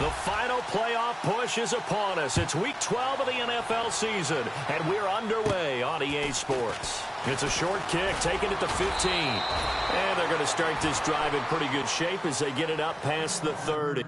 The final playoff push is upon us. It's Week 12 of the NFL season, and we're underway on EA Sports. It's a short kick, taking it to 15. And they're going to start this drive in pretty good shape as they get it up past the 30.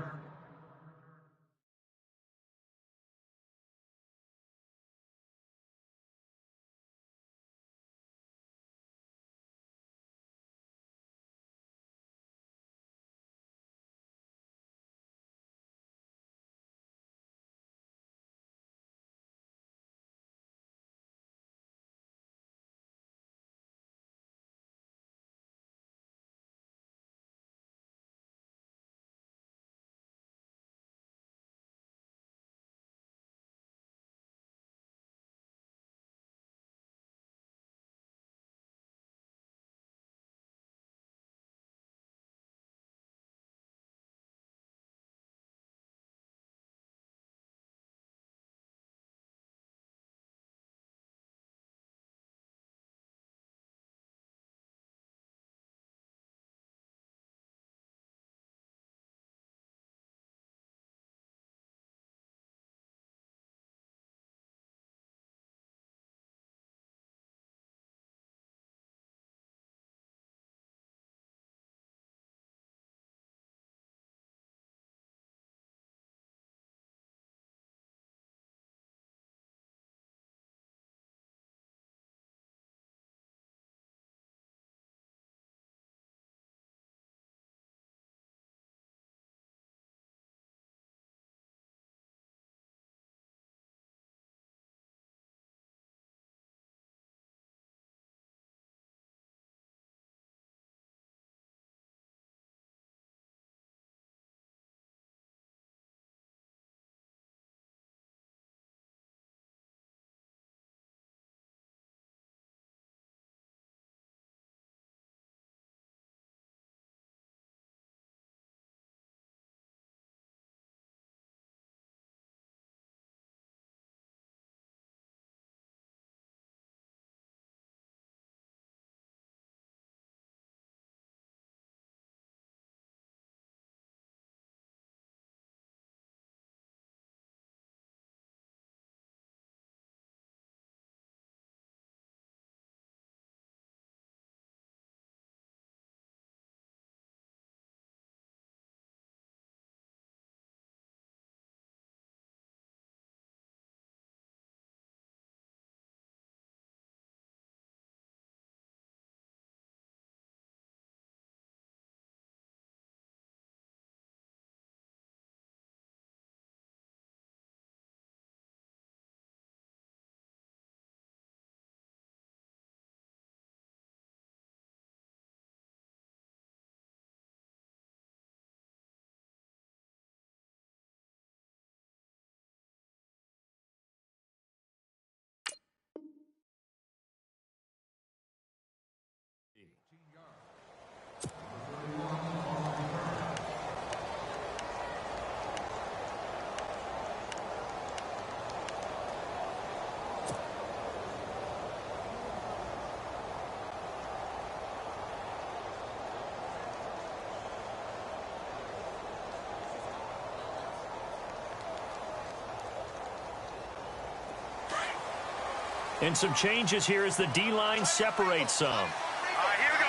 And some changes here as the D-line separates some. Here we go.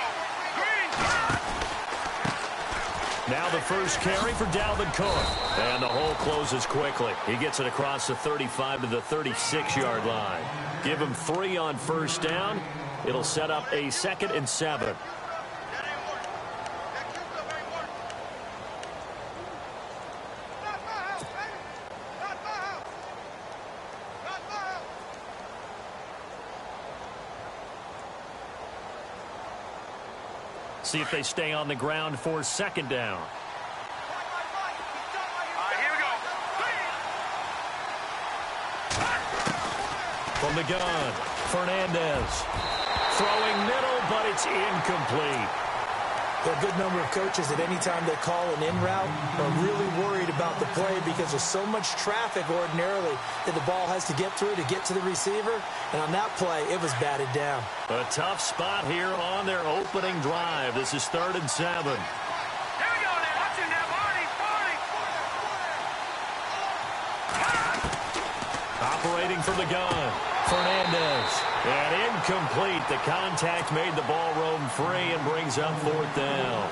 Green. Now the first carry for Dalvin Cook. And the hole closes quickly. He gets it across the 35 to the 36-yard line. Give him 3 on first down. It'll set up a 2nd and 7. See if they stay on the ground for 2nd down. Here we go. From the gun, Fernandez. Throwing middle, but it's incomplete. A good number of coaches at any time they call an in route are really worried about the play because there's so much traffic ordinarily that the ball has to get through to get to the receiver. And on that play, it was batted down. A tough spot here on their opening drive. This is 3rd and 7. Here we go now. Watch him now, Barney. operating from the gun. Fernandez. And incomplete. The contact made the ball roam free and brings up fourth down.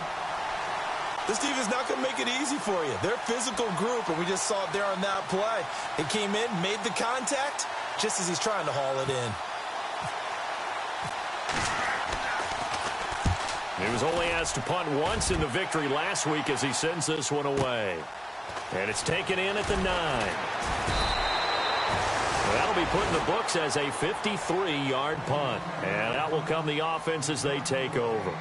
This team is not going to make it easy for you. They're a physical group, and we just saw it there on that play. It came in, made the contact, just as he's trying to haul it in. He was only asked to punt once in the victory last week as he sends this one away. And it's taken in at the 9. That'll be put in the books as a 53-yard punt. And out will come the offense as they take over.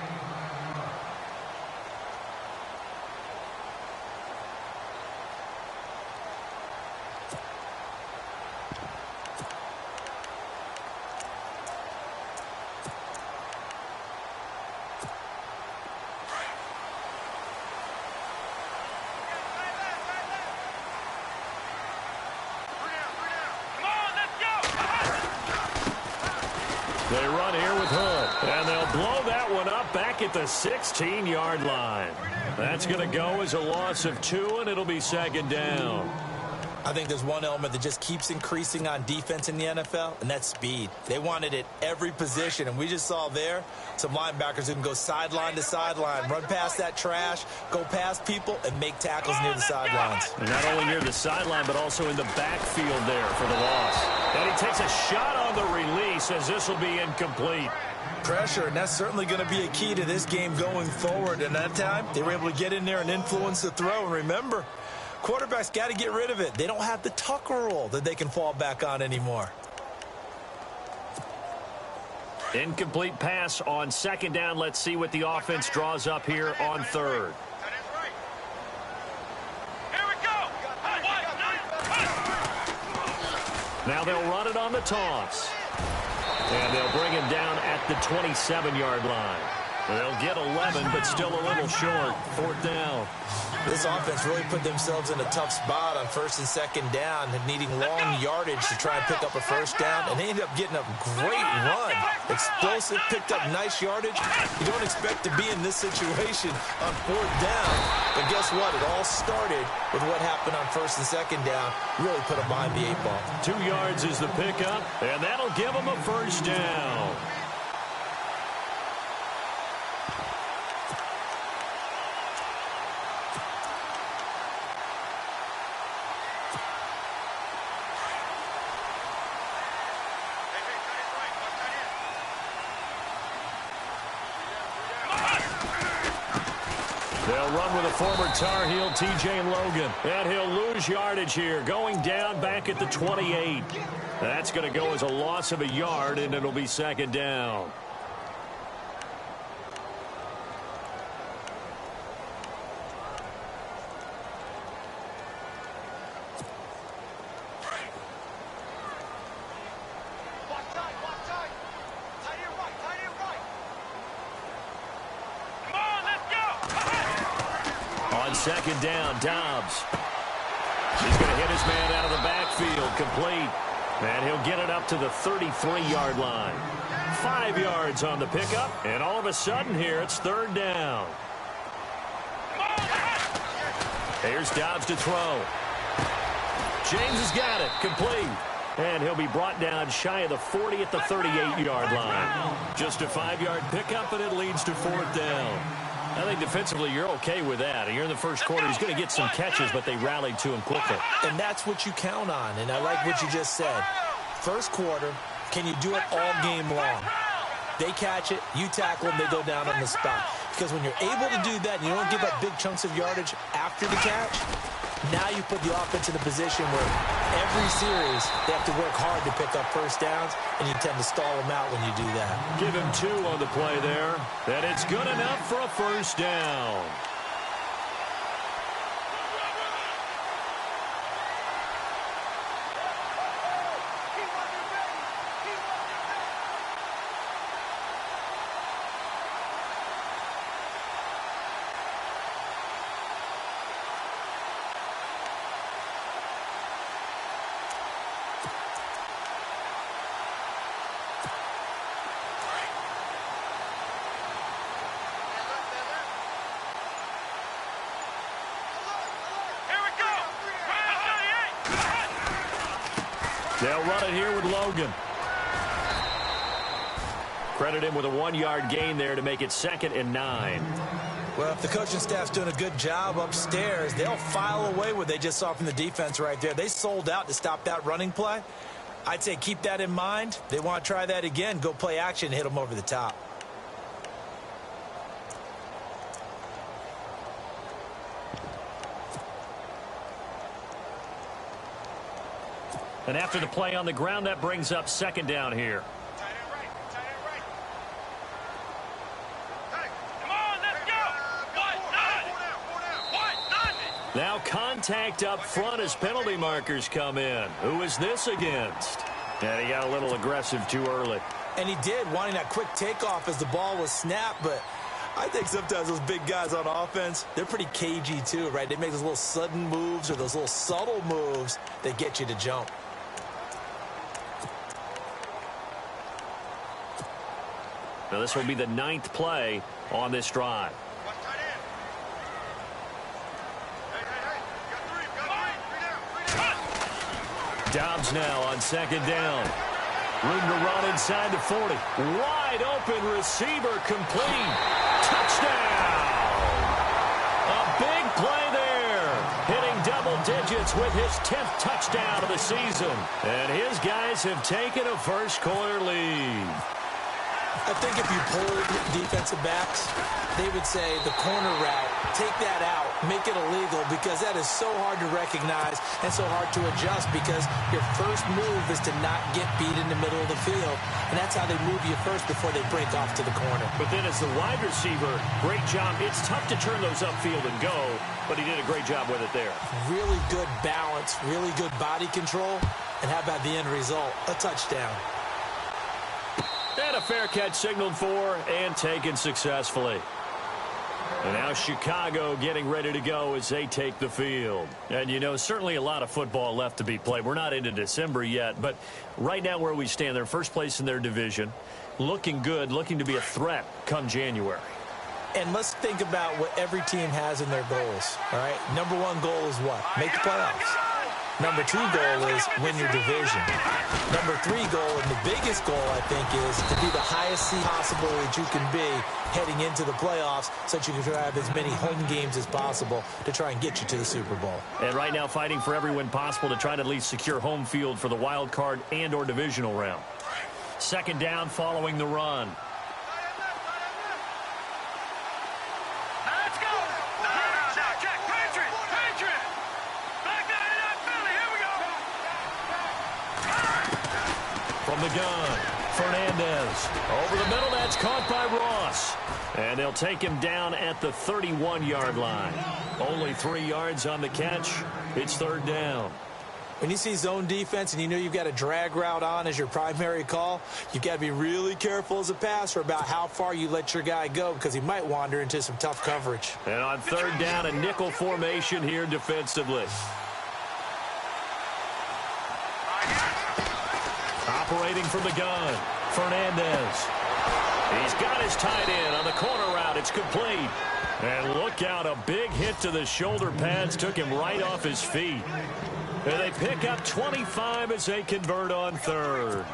They run here with Hood, and they'll blow that one up back at the 16-yard line. That's going to go as a loss of 2, and it'll be second down. I think there's one element that just keeps increasing on defense in the NFL, and that's speed. They want it at every position, and we just saw there some linebackers who can go sideline to sideline, run past that trash, go past people, and make tackles near the sidelines. And not only near the sideline, but also in the backfield there for the loss. And he takes a shot on the release as this will be incomplete. Pressure, and that's certainly going to be a key to this game going forward. And that time, they were able to get in there and influence the throw. And remember, quarterbacks got to get rid of it. They don't have the Tucker rule that they can fall back on anymore. Incomplete pass on second down. Let's see what the offense draws up here on third. Now they'll run it on the toss. And they'll bring him down at the 27-yard line. They'll get 11, but still a little short. Fourth down. This offense really put themselves in a tough spot on first and second down, and needing long yardage to try and pick up a first down, and they ended up getting a great run. Explosive, picked up nice yardage. You don't expect to be in this situation on fourth down, but guess what? It all started with what happened on first and second down. Really put them behind the 8 ball. 2 yards is the pickup, and that'll give them a first down. They'll run with a former Tar Heel, T.J. Logan. And he'll lose yardage here, going down back at the 28. That's going to go as a loss of a yard, and it'll be second down. Second down, Dobbs. He's going to hit his man out of the backfield, complete. And he'll get it up to the 33-yard line. 5 yards on the pickup, and all of a sudden here it's third down. Here's Dobbs to throw. James has got it, complete. And he'll be brought down shy of the 40 at the 38-yard line. Just a 5-yard pickup, and it leads to fourth down. I think defensively you're okay with that. You're in the first quarter. He's going to get some catches, but they rallied to him quickly. And that's what you count on, and I like what you just said. First quarter, can you do it all game long? They catch it, you tackle them, they go down on the spot. Because when you're able to do that and you don't give up big chunks of yardage after the catch, now you put the offense in a position where every series they have to work hard to pick up first downs, and you tend to stall them out when you do that. Give him 2 on the play there, and it's good enough for a first down. They'll run it here with Logan. Credit him with a 1-yard gain there to make it 2nd and 9. Well, if the coaching staff's doing a good job upstairs, they'll file away what they just saw from the defense right there. They sold out to stop that running play. I'd say keep that in mind. They want to try that again. Go play action, hit them over the top. And after the play on the ground, that brings up 2nd down here. Now contact up front as penalty markers come in. Who is this against? And he got a little aggressive too early. And he did, wanting that quick takeoff as the ball was snapped. But I think sometimes those big guys on offense, they're pretty cagey too, right? They make those little sudden moves or those little subtle moves that get you to jump. Now this will be the 9th play on this drive. Dobbs now on 2nd down. Room to run inside the 40. Wide open receiver complete. Touchdown! A big play there. Hitting double digits with his 10th touchdown of the season. And his guys have taken a first-quarter lead. I think if you polled defensive backs, they would say the corner route, take that out, make it illegal, because that is so hard to recognize and so hard to adjust, because your first move is to not get beat in the middle of the field, and that's how they move you first before they break off to the corner. But then as the wide receiver, great job. It's tough to turn those upfield and go, but he did a great job with it there. Really good balance, really good body control, and how about the end result? A touchdown. And a fair catch signaled for and taken successfully. And now Chicago getting ready to go as they take the field. And, you know, certainly a lot of football left to be played. We're not into December yet, but right now where we stand, they're first place in their division. Looking good, looking to be a threat come January. And let's think about what every team has in their goals, all right? Number 1 goal is what? Make the playoffs. Number 2 goal is win your division. Number 3 goal, and the biggest goal, I think, is to be the highest seed possible that you can be heading into the playoffs so that you can have as many home games as possible to try and get you to the Super Bowl. And right now fighting for every win possible to try to at least secure home field for the wild card and or divisional round. 2nd down following the run. From the gun, Fernandez. Over the middle, that's caught by Ross. And they'll take him down at the 31-yard line. Only 3 yards on the catch. It's 3rd down. When you see zone defense and you know you've got a drag route on as your primary call, you've got to be really careful as a passer about how far you let your guy go, because he might wander into some tough coverage. And on 3rd down, a nickel formation here defensively. Operating from the gun, Fernandez. He's got his tight end on the corner route. It's complete. And look out, a big hit to the shoulder pads took him right off his feet. And they pick up 25 as they convert on 3rd.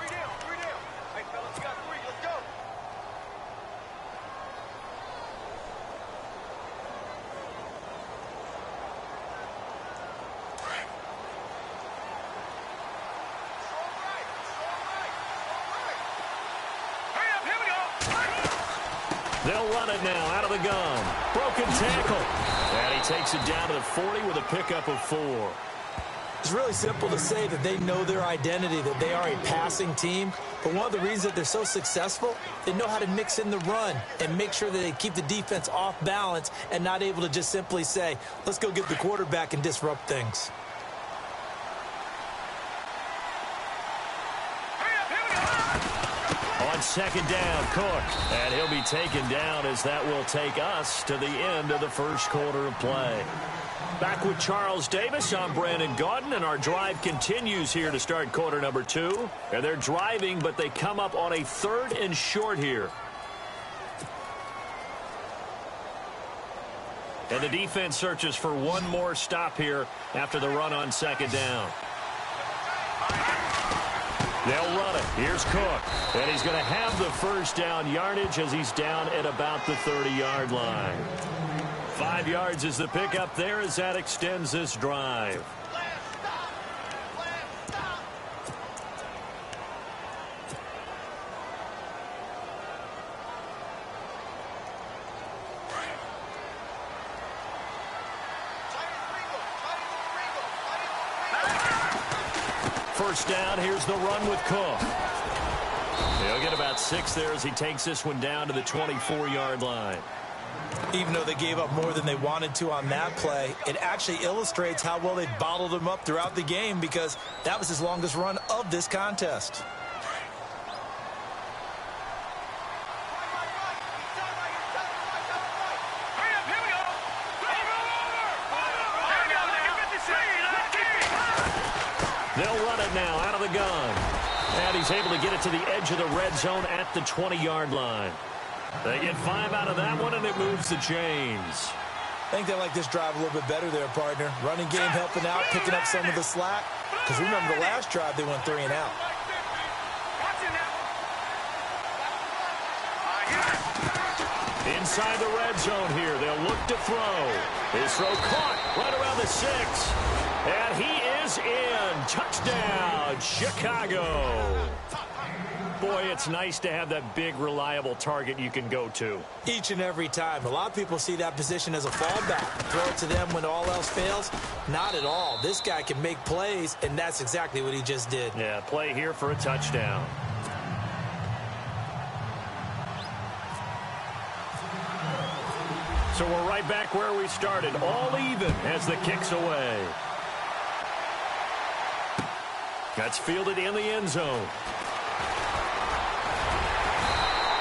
They'll run it now out of the gun. Broken tackle. And he takes it down to the 40 with a pickup of 4. It's really simple to say that they know their identity, that they are a passing team. But one of the reasons that they're so successful, they know how to mix in the run and make sure that they keep the defense off balance and not able to just simply say, let's go get the quarterback and disrupt things. On 2nd down, Cook. And he'll be taken down as that will take us to the end of the first quarter of play. Back with Charles Davis, I'm Brandon Gaudin, and our drive continues here to start quarter number 2. And they're driving, but they come up on a 3rd and short here. And the defense searches for one more stop here after the run on 2nd down. They'll run it. Here's Cook. And he's going to have the first down yardage as he's down at about the 30-yard line. 5 yards is the pickup there as that extends this drive. First down, here's the run with Cook. He'll get about 6 there as he takes this one down to the 24-yard line. Even though they gave up more than they wanted to on that play, it actually illustrates how well they bottled him up throughout the game because that was his longest run of this contest. They'll run it now out of the gun. And he's able to get it to the edge of the red zone at the 20-yard line. They get 5 out of that one, and it moves the chains. I think they like this drive a little bit better there, partner. Running game helping out, picking up some of the slack. Because remember the last drive, they went 3 and out. Inside the red zone here, they'll look to throw. His throw caught right around the 6. And he is in. Touchdown, Chicago. Boy, it's nice to have that big, reliable target you can go to. Each and every time. A lot of people see that position as a fallback. Throw it to them when all else fails. Not at all. This guy can make plays, and that's exactly what he just did. Yeah, play here for a touchdown. So we're right back where we started. All even as the kick's away. That's fielded in the end zone.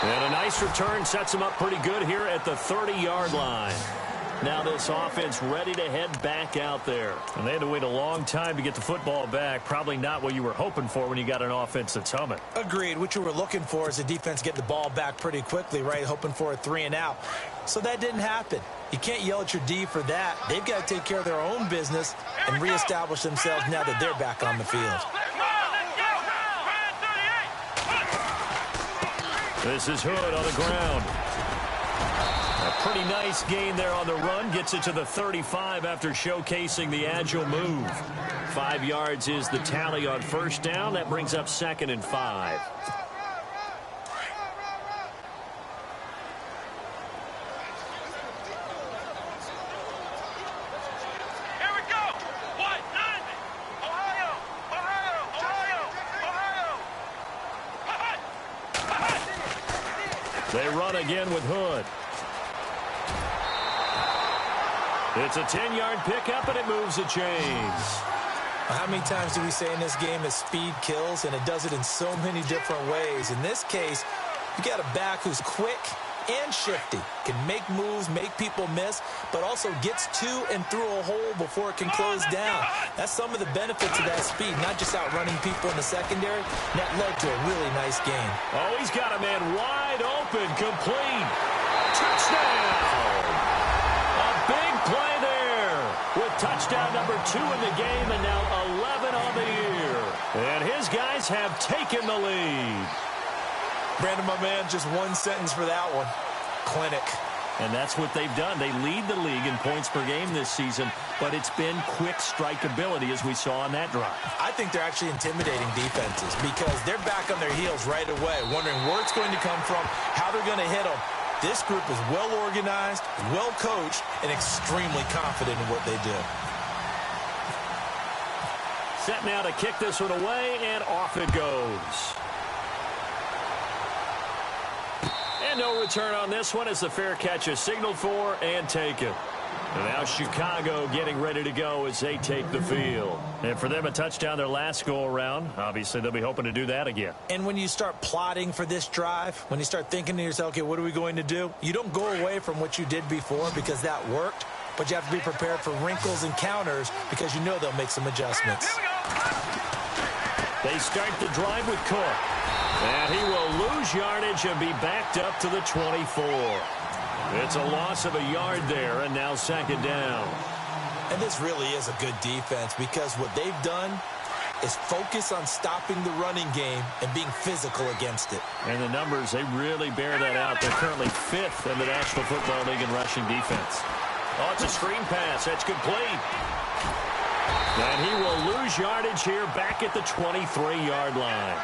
And a nice return sets him up pretty good here at the 30-yard line. Now this offense ready to head back out there. And they had to wait a long time to get the football back. Probably not what you were hoping for when you got an offense that's humming. Agreed. What you were looking for is the defense get the ball back pretty quickly, right? Hoping for a 3 and out. So that didn't happen. You can't yell at your D for that. They've got to take care of their own business and reestablish themselves now that they're back on the field. This is Hood on the ground. A pretty nice gain there on the run. Gets it to the 35 after showcasing the agile move. 5 yards is the tally on first down. That brings up 2nd and 5. They run again with Hood. It's a 10-yard pickup, and it moves the chains. How many times do we say in this game that speed kills, and it does it in so many different ways? In this case, you got a back who's quick and shifty, can make moves, make people miss, but also gets to and through a hole before it can close down. That's some of the benefits of that speed, not just outrunning people in the secondary. And that led to a really nice game. Oh, he's got a man wide open, complete. Touchdown! A big play there with touchdown number 2 in the game and now 11 on the year. And his guys have taken the lead. Brandon, my man, just one sentence for that one. Clinic. And that's what they've done. They lead the league in points per game this season, but it's been quick strikeability as we saw on that drive. I think they're actually intimidating defenses because they're back on their heels right away, wondering where it's going to come from, how they're going to hit them. This group is well organized, well coached, and extremely confident in what they do. Set now to kick this one away, and off it goes. And no return on this one as the fair catch is signaled for and taken. And now Chicago getting ready to go as they take the field. And for them, a touchdown their last go-around. Obviously, they'll be hoping to do that again. And when you start plotting for this drive, when you start thinking to yourself, okay, what are we going to do? You don't go away from what you did before because that worked, but you have to be prepared for wrinkles and counters because you know they'll make some adjustments. They start the drive with Cook. And he will lose yardage and be backed up to the 24. It's a loss of a yard there, and now 2nd down. And this really is a good defense because what they've done is focus on stopping the running game and being physical against it. And the numbers, they really bear that out. They're currently 5th in the National Football League in rushing defense. Oh, it's a screen pass. That's complete. And he will lose yardage here back at the 23-yard line.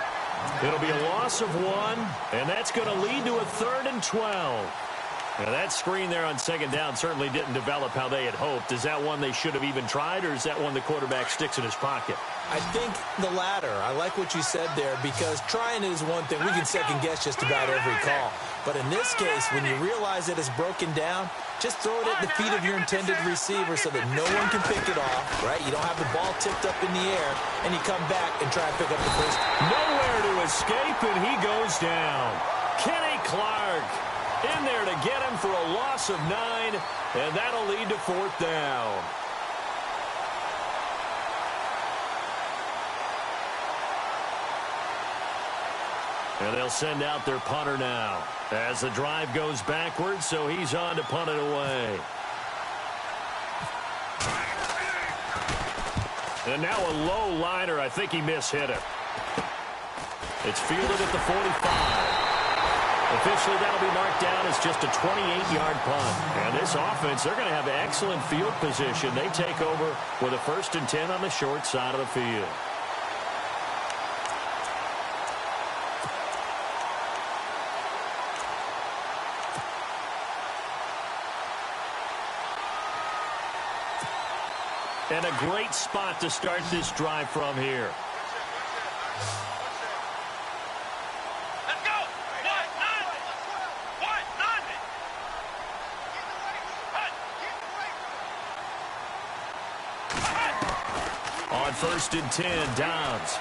It'll be a loss of 1, and that's going to lead to a 3rd and 12. Now, that screen there on 2nd down certainly didn't develop how they had hoped. Is that one they should have even tried, or is that one the quarterback sticks in his pocket? I think the latter. I like what you said there, because trying is one thing. We can second-guess just about every call. But in this case, when you realize that it's broken down, just throw it at the feet of your intended receiver so that no one can pick it off, right? You don't have the ball tipped up in the air, and you come back and try to pick up the first. Nowhere to escape, and he goes down. Kenny Clark in there to get him for a loss of 9, and that'll lead to 4th down. And they'll send out their punter now as the drive goes backwards, so he's on to punt it away. And now a low liner. I think he mishit it. It's fielded at the 45. Officially, that'll be marked down as just a 28-yard punt. And this offense, they're going to have excellent field position. They take over with a 1st and 10 on the short side of the field. And a great spot to start this drive from here. Let's go. On 1st and 10, Downs.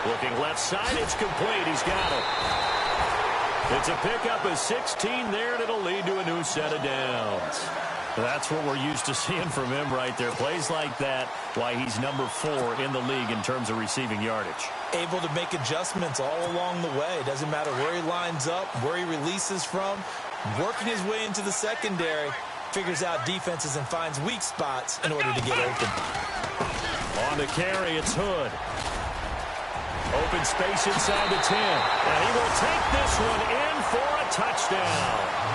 Looking left side, it's complete. He's got it. It's a pickup of 16 there, and it'll lead to a new set of downs. That's what we're used to seeing from him right there. Plays like that, why he's number 4 in the league in terms of receiving yardage. Able to make adjustments all along the way. Doesn't matter where he lines up, where he releases from. Working his way into the secondary, figures out defenses and finds weak spots in order to get open. On the carry, it's Hood. Open space inside the 10. And he will take this one in for a touchdown.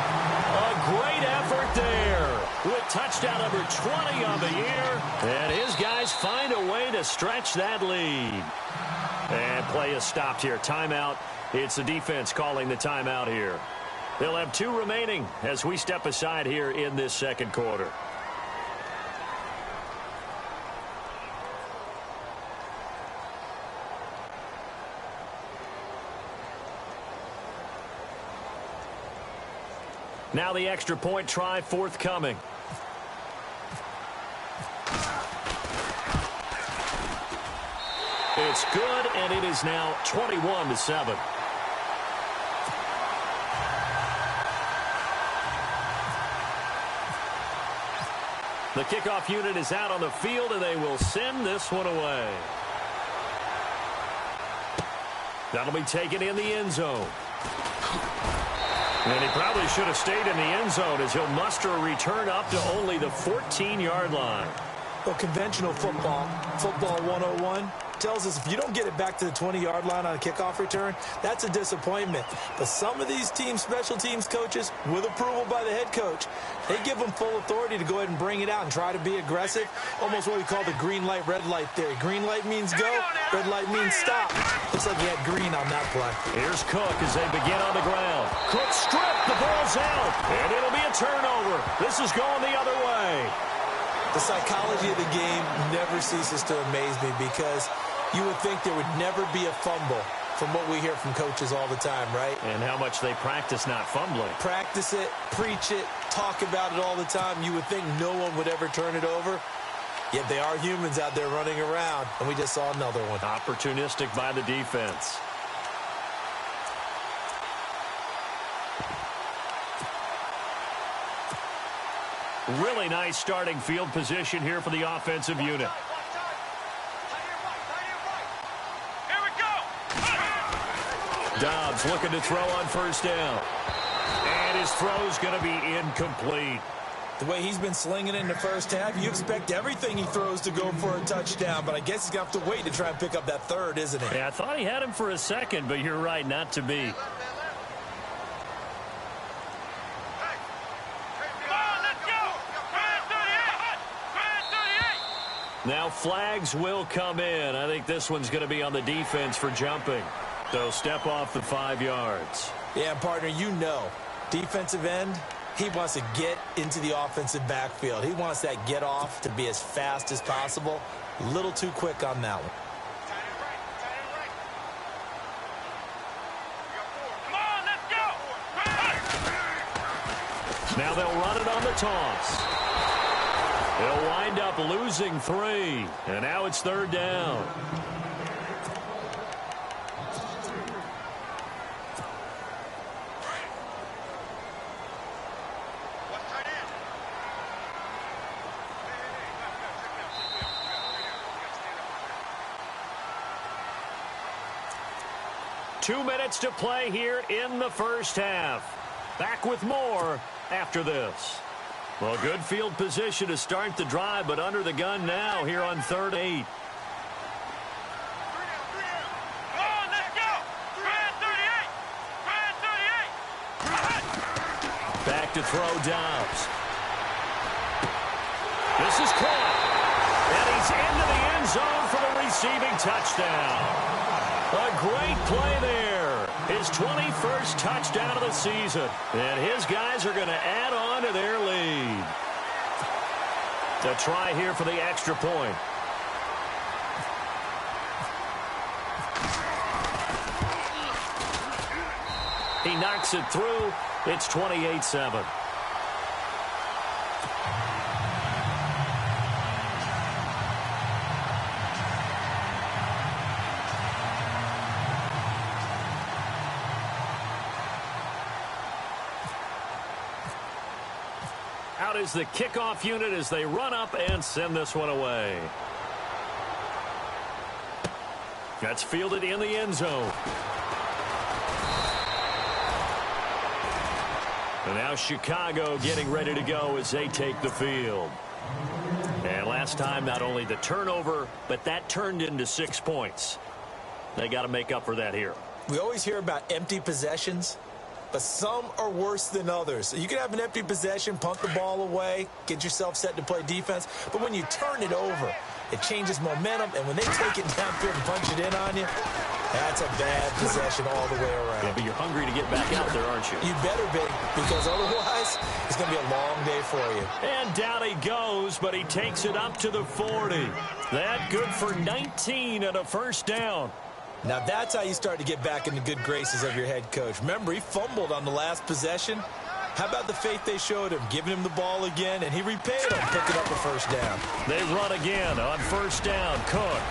A great effort there with touchdown number 20 on the year. And his guys find a way to stretch that lead. And play is stopped here. Timeout. It's the defense calling the timeout here. They'll have 2 remaining as we step aside here in this 2nd quarter. Now the extra point try forthcoming. It's good, and it is now 21-7. The kickoff unit is out on the field, and they will send this one away. That'll be taken in the end zone. And he probably should have stayed in the end zone as he'll muster a return up to only the 14-yard line. Well, conventional football 101, tells us if you don't get it back to the 20-yard line on a kickoff return, that's a disappointment. But some of these teams, special teams coaches, with approval by the head coach, they give them full authority to go ahead and bring it out and try to be aggressive. Almost what we call the green light, red light theory. Green light means go, red light means stop. Looks like he had green on that play. Here's Cook as they begin on the ground. Cook stripped, the ball's out, and it'll be a turnover. This is going the other way. The psychology of the game never ceases to amaze me because you would think there would never be a fumble from what we hear from coaches all the time, right? And how much they practice not fumbling. Practice it, preach it, talk about it all the time. You would think no one would ever turn it over. Yet they are humans out there running around, and we just saw another one. Opportunistic by the defense. Really nice starting field position here for the offensive unit. Here we go. Dobbs looking to throw on 1st down. And his throw's going to be incomplete. The way he's been slinging it in the first half, you expect everything he throws to go for a touchdown, but I guess he's going to have to wait to try and pick up that third, isn't he? Yeah, I thought he had him for a second, but you're right, not to be. Now flags will come in. I think this one's going to be on the defense for jumping. They'll step off the 5 yards. Yeah, partner, you know, defensive end, he wants to get into the offensive backfield. He wants that get off to be as fast as possible. A little too quick on that one. Now they'll run it on the toss. They'll wind up losing 3, and now it's 3rd down. Two minutes to play here in the first half. Back with more after this. Well, good field position to start the drive, but under the gun now here on 3rd and 8. Back to throw Dobbs. This is caught. And he's into the end zone for the receiving touchdown. A great play there. His 21st touchdown of the season. And his guys are going to add on to their lead. To try here for the extra point. He knocks it through. It's 28-7. Out is the kickoff unit as they run up and send this one away. That's fielded in the end zone. And now Chicago getting ready to go as they take the field. And last time, not only the turnover, but that turned into 6 points. They got to make up for that here. We always hear about empty possessions, but some are worse than others. You can have an empty possession, punt the ball away, get yourself set to play defense, but when you turn it over, it changes momentum, and when they take it downfield and punch it in on you, that's a bad possession all the way around. Yeah, but you're hungry to get back out there, aren't you? You better be, because otherwise it's going to be a long day for you. And down he goes, but he takes it up to the 40. That good for 19 and a first down. Now that's how you start to get back in the good graces of your head coach. Remember, he fumbled on the last possession. How about the faith they showed him, giving him the ball again, and he repaid him, picking up a first down. They run again on first down. Cook.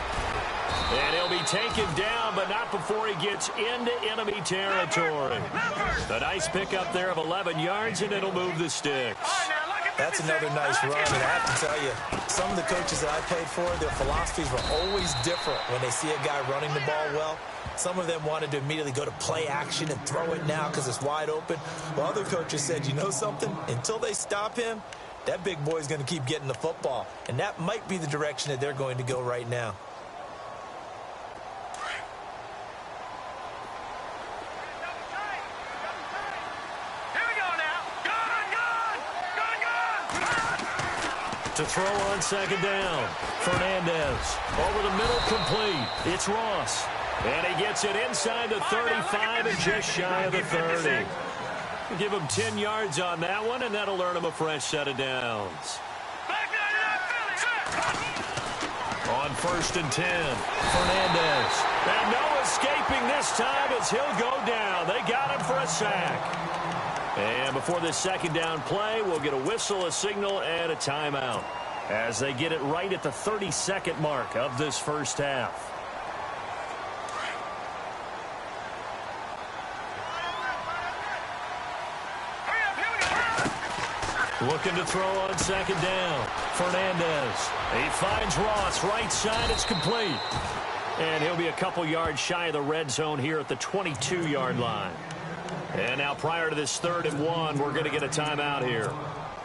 And he'll be taken down, but not before he gets into enemy territory. A nice pickup there of 11 yards, and it'll move the sticks. That's another nice run, and I have to tell you, some of the coaches that I played for, their philosophies were always different when they see a guy running the ball well. Some of them wanted to immediately go to play action and throw it now because it's wide open. While other coaches said, you know something? Until they stop him, that big boy's going to keep getting the football. And that might be the direction that they're going to go right now. To throw on second down. Fernandez over the middle, complete. It's Ross. And he gets it inside the 35 and just shy of the 30. Give him 10 yards on that one, and that'll earn him a fresh set of downs. On first and 10, Fernandez. And no escaping this time as he'll go down. They got him for a sack. And before this second down play, we'll get a whistle, a signal, and a timeout as they get it right at the 30-second mark of this first half. Looking to throw on second down. Fernandez. He finds Ross right side. It's complete. And he'll be a couple yards shy of the red zone here at the 22-yard line. And now prior to this 3rd and 1, we're going to get a timeout here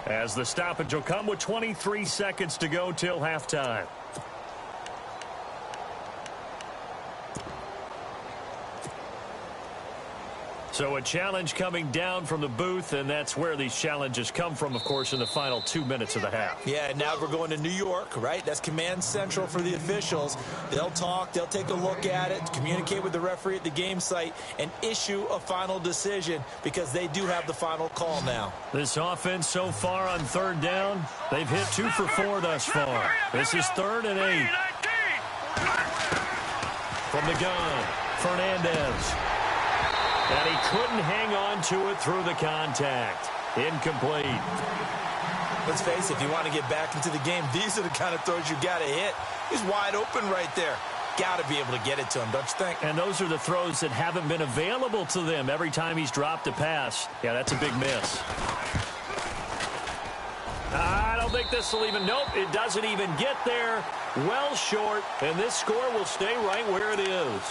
As the stoppage will come with 23 seconds to go till halftime. So a challenge coming down from the booth, and that's where these challenges come from, of course, in the final 2 minutes of the half. Yeah, and now we're going to New York, right? That's command central for the officials. They'll talk, they'll take a look at it, communicate with the referee at the game site, and issue a final decision because they do have the final call now. This offense so far on third down, they've hit 2 for 4 thus far. This is 3rd and 8. From the gun, Fernandez. And he couldn't hang on to it through the contact. Incomplete. Let's face it, if you want to get back into the game, these are the kind of throws you got to hit. He's wide open right there. Got to be able to get it to him, don't you think? And those are the throws that haven't been available to them every time he's dropped a pass. Yeah, that's a big miss. I don't think this will even, nope, it doesn't even get there. Well short, and this score will stay right where it is.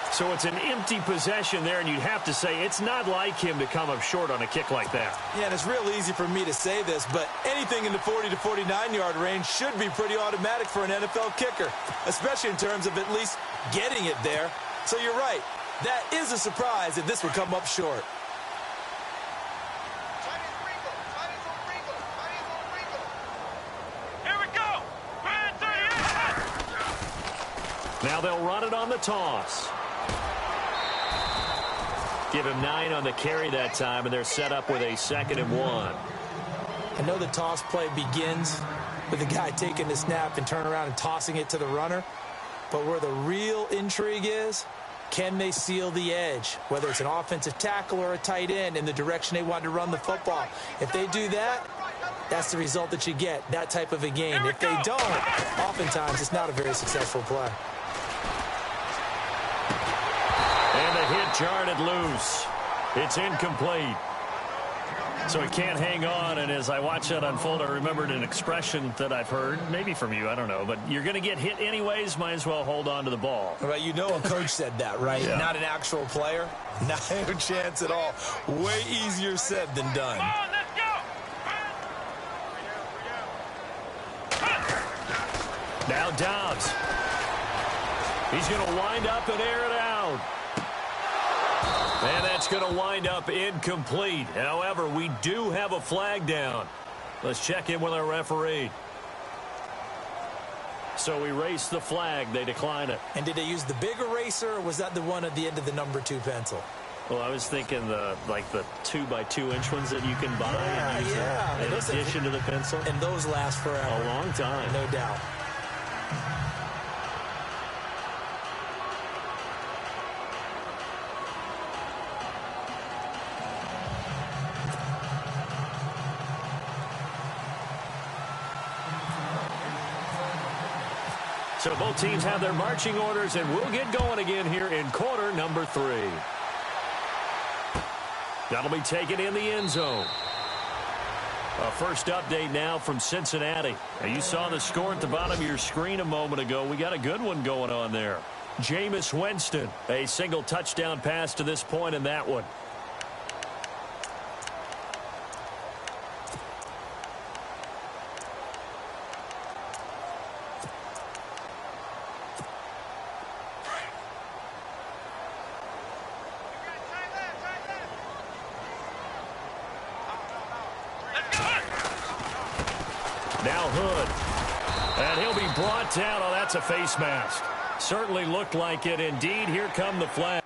So it's an empty possession there, and you'd have to say it's not like him to come up short on a kick like that. Yeah, and it's real easy for me to say this, but anything in the 40 to 49-yard range should be pretty automatic for an NFL kicker, especially in terms of at least getting it there. So you're right. That is a surprise if this would come up short. Here we go. Now they'll run it on the toss. Give him 9 on the carry that time, and they're set up with a 2nd and 1. I know the toss play begins with the guy taking the snap and turn around and tossing it to the runner. But where the real intrigue is, can they seal the edge? Whether it's an offensive tackle or a tight end in the direction they want to run the football. If they do that, that's the result that you get, that type of a gain. If they don't, oftentimes it's not a very successful play. And the hit jarred it loose. It's incomplete. So he can't hang on, and as I watch that unfold, I remembered an expression that I've heard, maybe from you, I don't know, but you're going to get hit anyways, might as well hold on to the ball. Right, you know a coach said that, right? Yeah. Not an actual player. Not a chance at all. Way easier said than done. Come on, let's go. Now Dobbs. He's going to wind up and air it out. And that's going to wind up incomplete. However, we do have a flag down. Let's check in with our referee. So we race the flag. They decline it. And did they use the big eraser, or was that the one at the end of the number 2 pencil? Well, I was thinking the 2x2-inch ones that you can buy Yeah, in addition to the pencil. And those last forever. A long time. No doubt. So both teams have their marching orders, and we'll get going again here in quarter number 3. That'll be taken in the end zone. A first update now from Cincinnati. Now, you saw the score at the bottom of your screen a moment ago. We got a good one going on there. Jameis Winston, a single touchdown pass to this point in that one. Now Hood. And he'll be brought down. Oh, that's a face mask. Certainly looked like it. Indeed, here come the flag.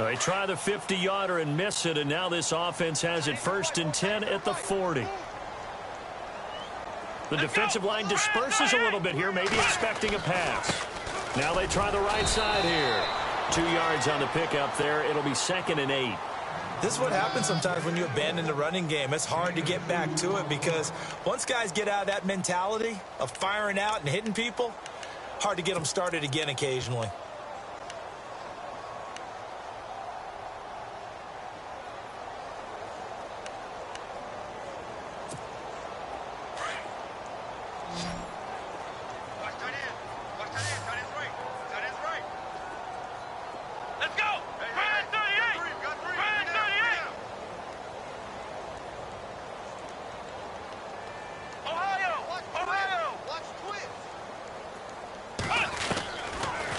They try the 50-yarder and miss it, and now this offense has it 1st and 10 at the 40. The defensive line disperses a little bit here, maybe expecting a pass. Now they try the right side here. 2 yards on the pickup there. It'll be 2nd and 8. This is what happens sometimes when you abandon the running game. It's hard to get back to it because once guys get out of that mentality of firing out and hitting people, hard to get them started again occasionally.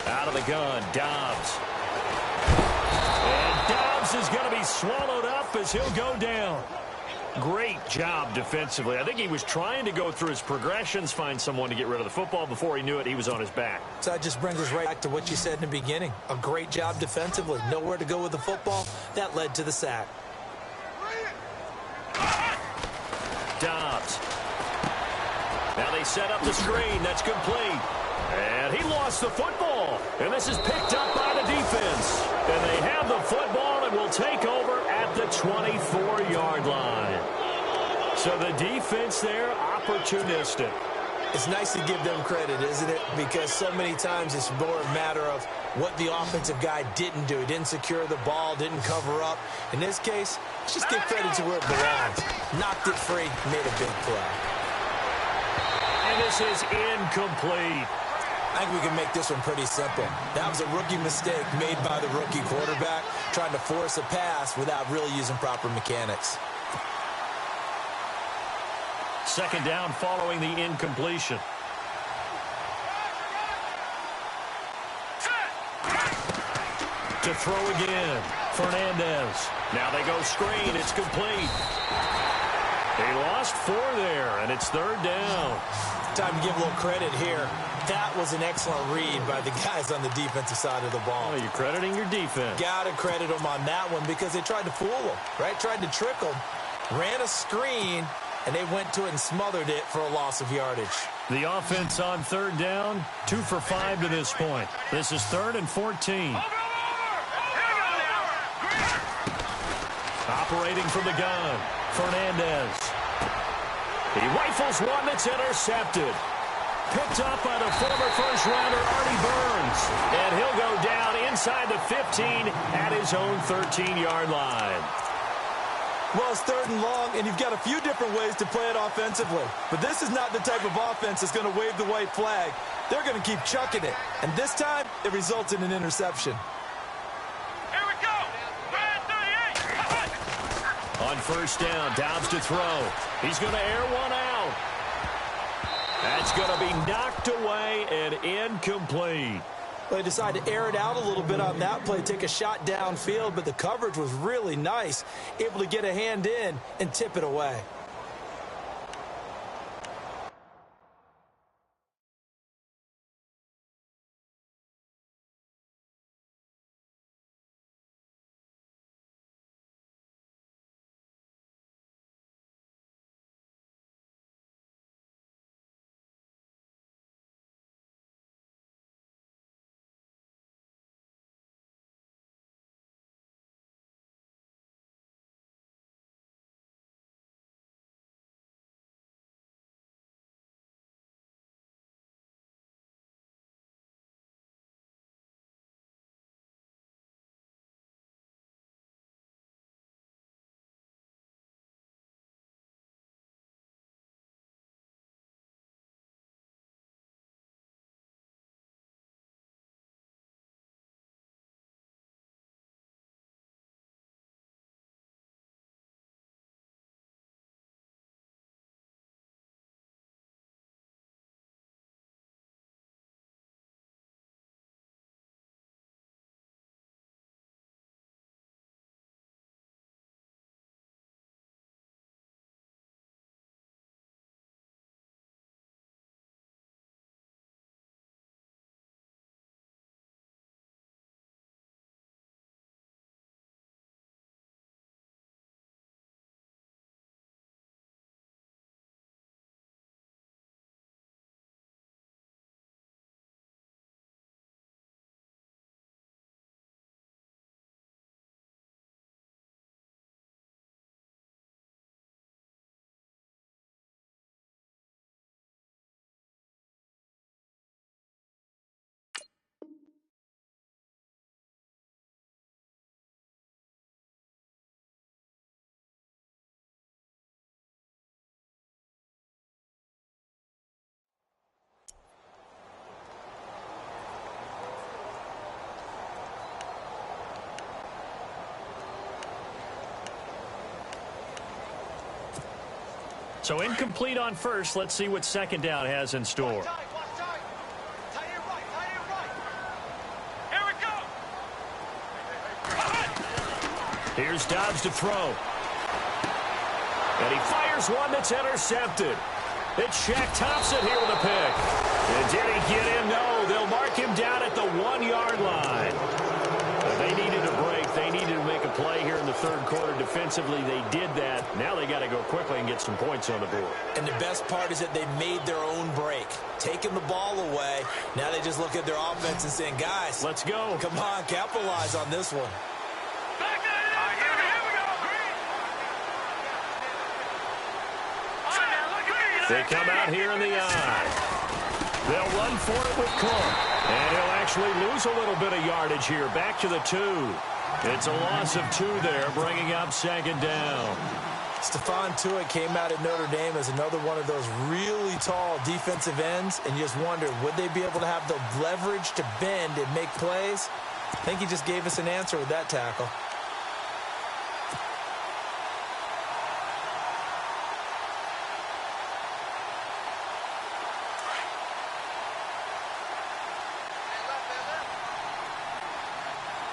Out of the gun, Dobbs. And Dobbs is going to be swallowed up as he'll go down. Great job defensively. I think he was trying to go through his progressions, find someone to get rid of the football. Before he knew it, he was on his back. So that just brings us right back to what you said in the beginning. A great job defensively. Nowhere to go with the football. That led to the sack. Dobbs. Now they set up the screen. That's complete. And he lost the football. And this is picked up by the defense. And they have the football and will take over at the 24-yard line. So the defense there, opportunistic. It's nice to give them credit, isn't it? Because so many times it's more a matter of what the offensive guy didn't do. He didn't secure the ball, didn't cover up. In this case, let's just give credit to where it belongs. Knocked it free, made a big play. And this is incomplete. I think we can make this one pretty simple. That was a rookie mistake made by the rookie quarterback, trying to force a pass without really using proper mechanics. 2nd down following the incompletion. To throw again, Fernandez. Now they go screen. It's complete. He lost 4 there, and it's 3rd down. Time to give a little credit here. That was an excellent read by the guys on the defensive side of the ball. Oh, you're crediting your defense. Got to credit them on that one because they tried to fool them, right? Tried to trick them, ran a screen, and they went to it and smothered it for a loss of yardage. The offense on 3rd down, 2 for 5 to this point. This is 3rd and 14. Operating from the gun, Fernandez. He rifles one that's intercepted. Picked up by the former first-rounder Artie Burns. And he'll go down inside the 15 at his own 13-yard line. Well, it's 3rd and long, and you've got a few different ways to play it offensively. But this is not the type of offense that's going to wave the white flag. They're going to keep chucking it. And this time, it results in an interception. Here we go. On 1st down, Dobbs to throw. He's going to air one out. That's going to be knocked away and incomplete. Well, they decided to air it out a little bit on that play, take a shot downfield, but the coverage was really nice, able to get a hand in and tip it away. So incomplete on first. Let's see what second down has in store. Here's Dobbs to throw. And he fires one that's intercepted. It's Shaq Thompson here with a pick. And did he get him? No. They'll mark him down at the 1-yard line. But they needed a break. They needed to make a play here in the third quarter. Defensively, they did that. Now they got to go quickly and get some points on the board. And the best part is that they made their own break. Taking the ball away. Now they just look at their offense and saying, guys, let's go. Come on, capitalize on this one. They come out here in the eye. They'll run for it with Cook. And he'll actually lose a little bit of yardage here. Back to the 2. It's a loss of 2 there, bringing up second down. Stephon Tuitt came out at Notre Dame as another one of those really tall defensive ends, and you just wonder, would they be able to have the leverage to bend and make plays? I think he just gave us an answer with that tackle.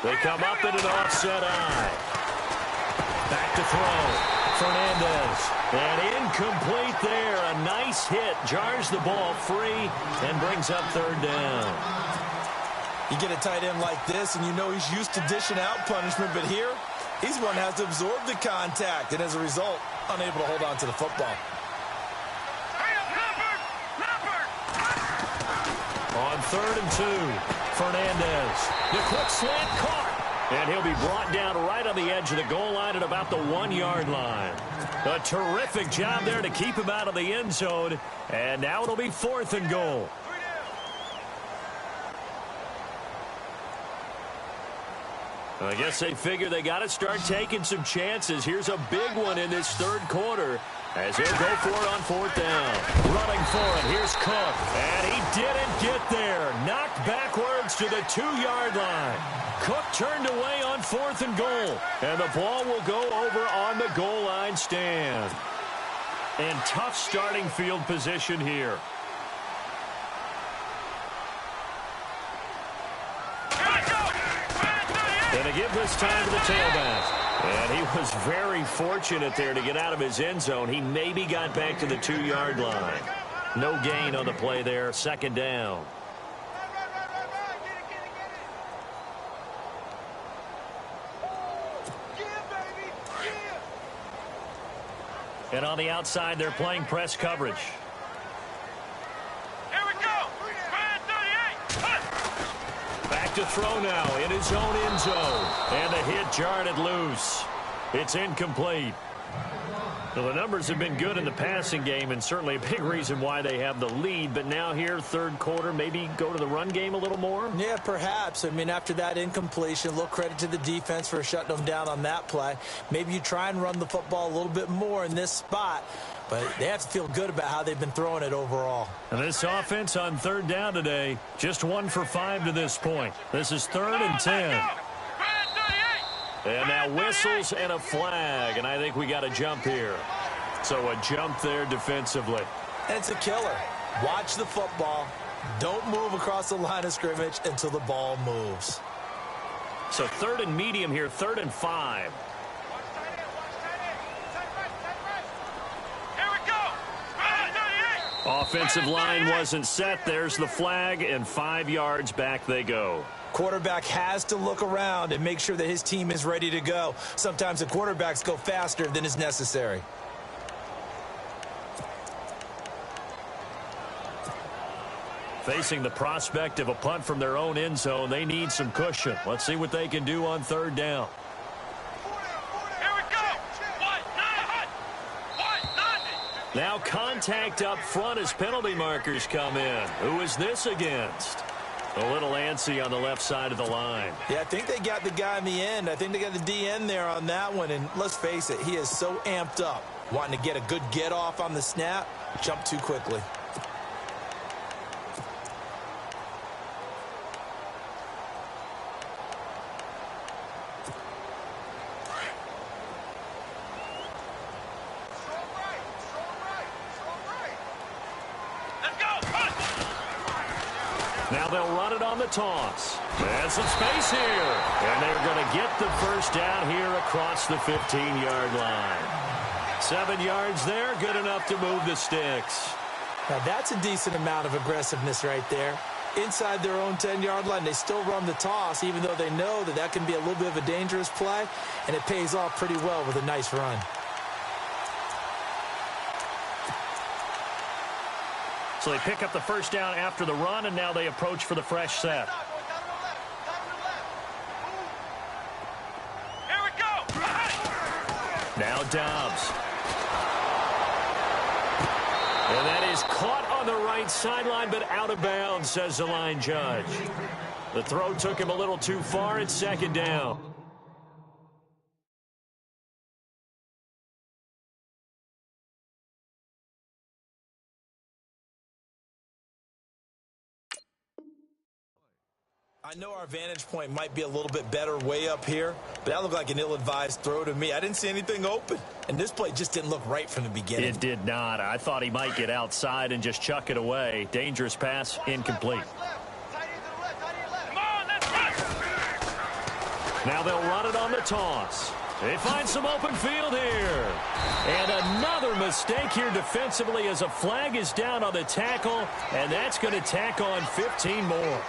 They come up in an offset eye. Back to throw. Fernandez. And incomplete there. A nice hit. Jars the ball free and brings up third down. You get a tight end like this, and you know he's used to dishing out punishment, but here, he's one that has to absorb the contact, and as a result, unable to hold on to the football. On 3rd and 2. Fernandez, the quick slant caught, and he'll be brought down right on the edge of the goal line at about the 1-yard line. A terrific job there to keep him out of the end zone, and now it'll be 4th and goal. I guess they figure they got to start taking some chances. Here's a big one in this third quarter as he'll go for it on 4th down. Running for it. Here's Cook. And he didn't get there. Knocked backwards to the 2-yard line. Cook turned away on 4th and goal. And the ball will go over on the goal line stand. And tough starting field position here. And to give this time to the tailback. And he was very fortunate there to get out of his end zone. He maybe got back to the 2-yard line. No gain on the play there. Second down. And on the outside, they're playing press coverage. To throw now in his own end zone. And the hit jarred it loose. It's incomplete. Well, the numbers have been good in the passing game and certainly a big reason why they have the lead. But now here, third quarter, maybe go to the run game a little more? Yeah, perhaps. I mean, after that incompletion, a little credit to the defense for shutting them down on that play. Maybe you try and run the football a little bit more in this spot. But they have to feel good about how they've been throwing it overall. And this offense on 3rd down today, just 1 for 5 to this point. This is 3rd and 10. And now whistles and a flag. And I think we got a jump here. So a jump there defensively. And it's a killer. Watch the football. Don't move across the line of scrimmage until the ball moves. So 3rd and medium here, 3rd and 5. Offensive line wasn't set. There's the flag, and 5 yards back they go. Quarterback has to look around and make sure that his team is ready to go. Sometimes the quarterbacks go faster than is necessary. Facing the prospect of a punt from their own end zone, they need some cushion. Let's see what they can do on 3rd down. Now contact up front as penalty markers come in. Who is this against? A little antsy on the left side of the line. Yeah, I think they got the guy in the end. I think they got the DN there on that one. And let's face it, he is so amped up. Wanting to get a good get off on the snap, jump too quickly. Now they'll run it on the toss. And some space here. And they're going to get the first down here across the 15-yard line. 7 yards there, good enough to move the sticks. Now that's a decent amount of aggressiveness right there. Inside their own 10-yard line, they still run the toss, even though they know that that can be a little bit of a dangerous play, and it pays off pretty well with a nice run. So they pick up the first down after the run, and now they approach for the fresh set. Here we go. Now Dobbs. And that is caught on the right sideline, but out of bounds, says the line judge. The throw took him a little too far. It's second down. I know our vantage point might be a little bit better way up here, but that looked like an ill-advised throw to me. I didn't see anything open, and this play just didn't look right from the beginning. It did not. I thought he might get outside and just chuck it away. Dangerous pass, incomplete. Come on, let's run. Now they'll run it on the toss. They find some open field here. And another mistake here defensively as a flag is down on the tackle, and that's going to tack on 15 more.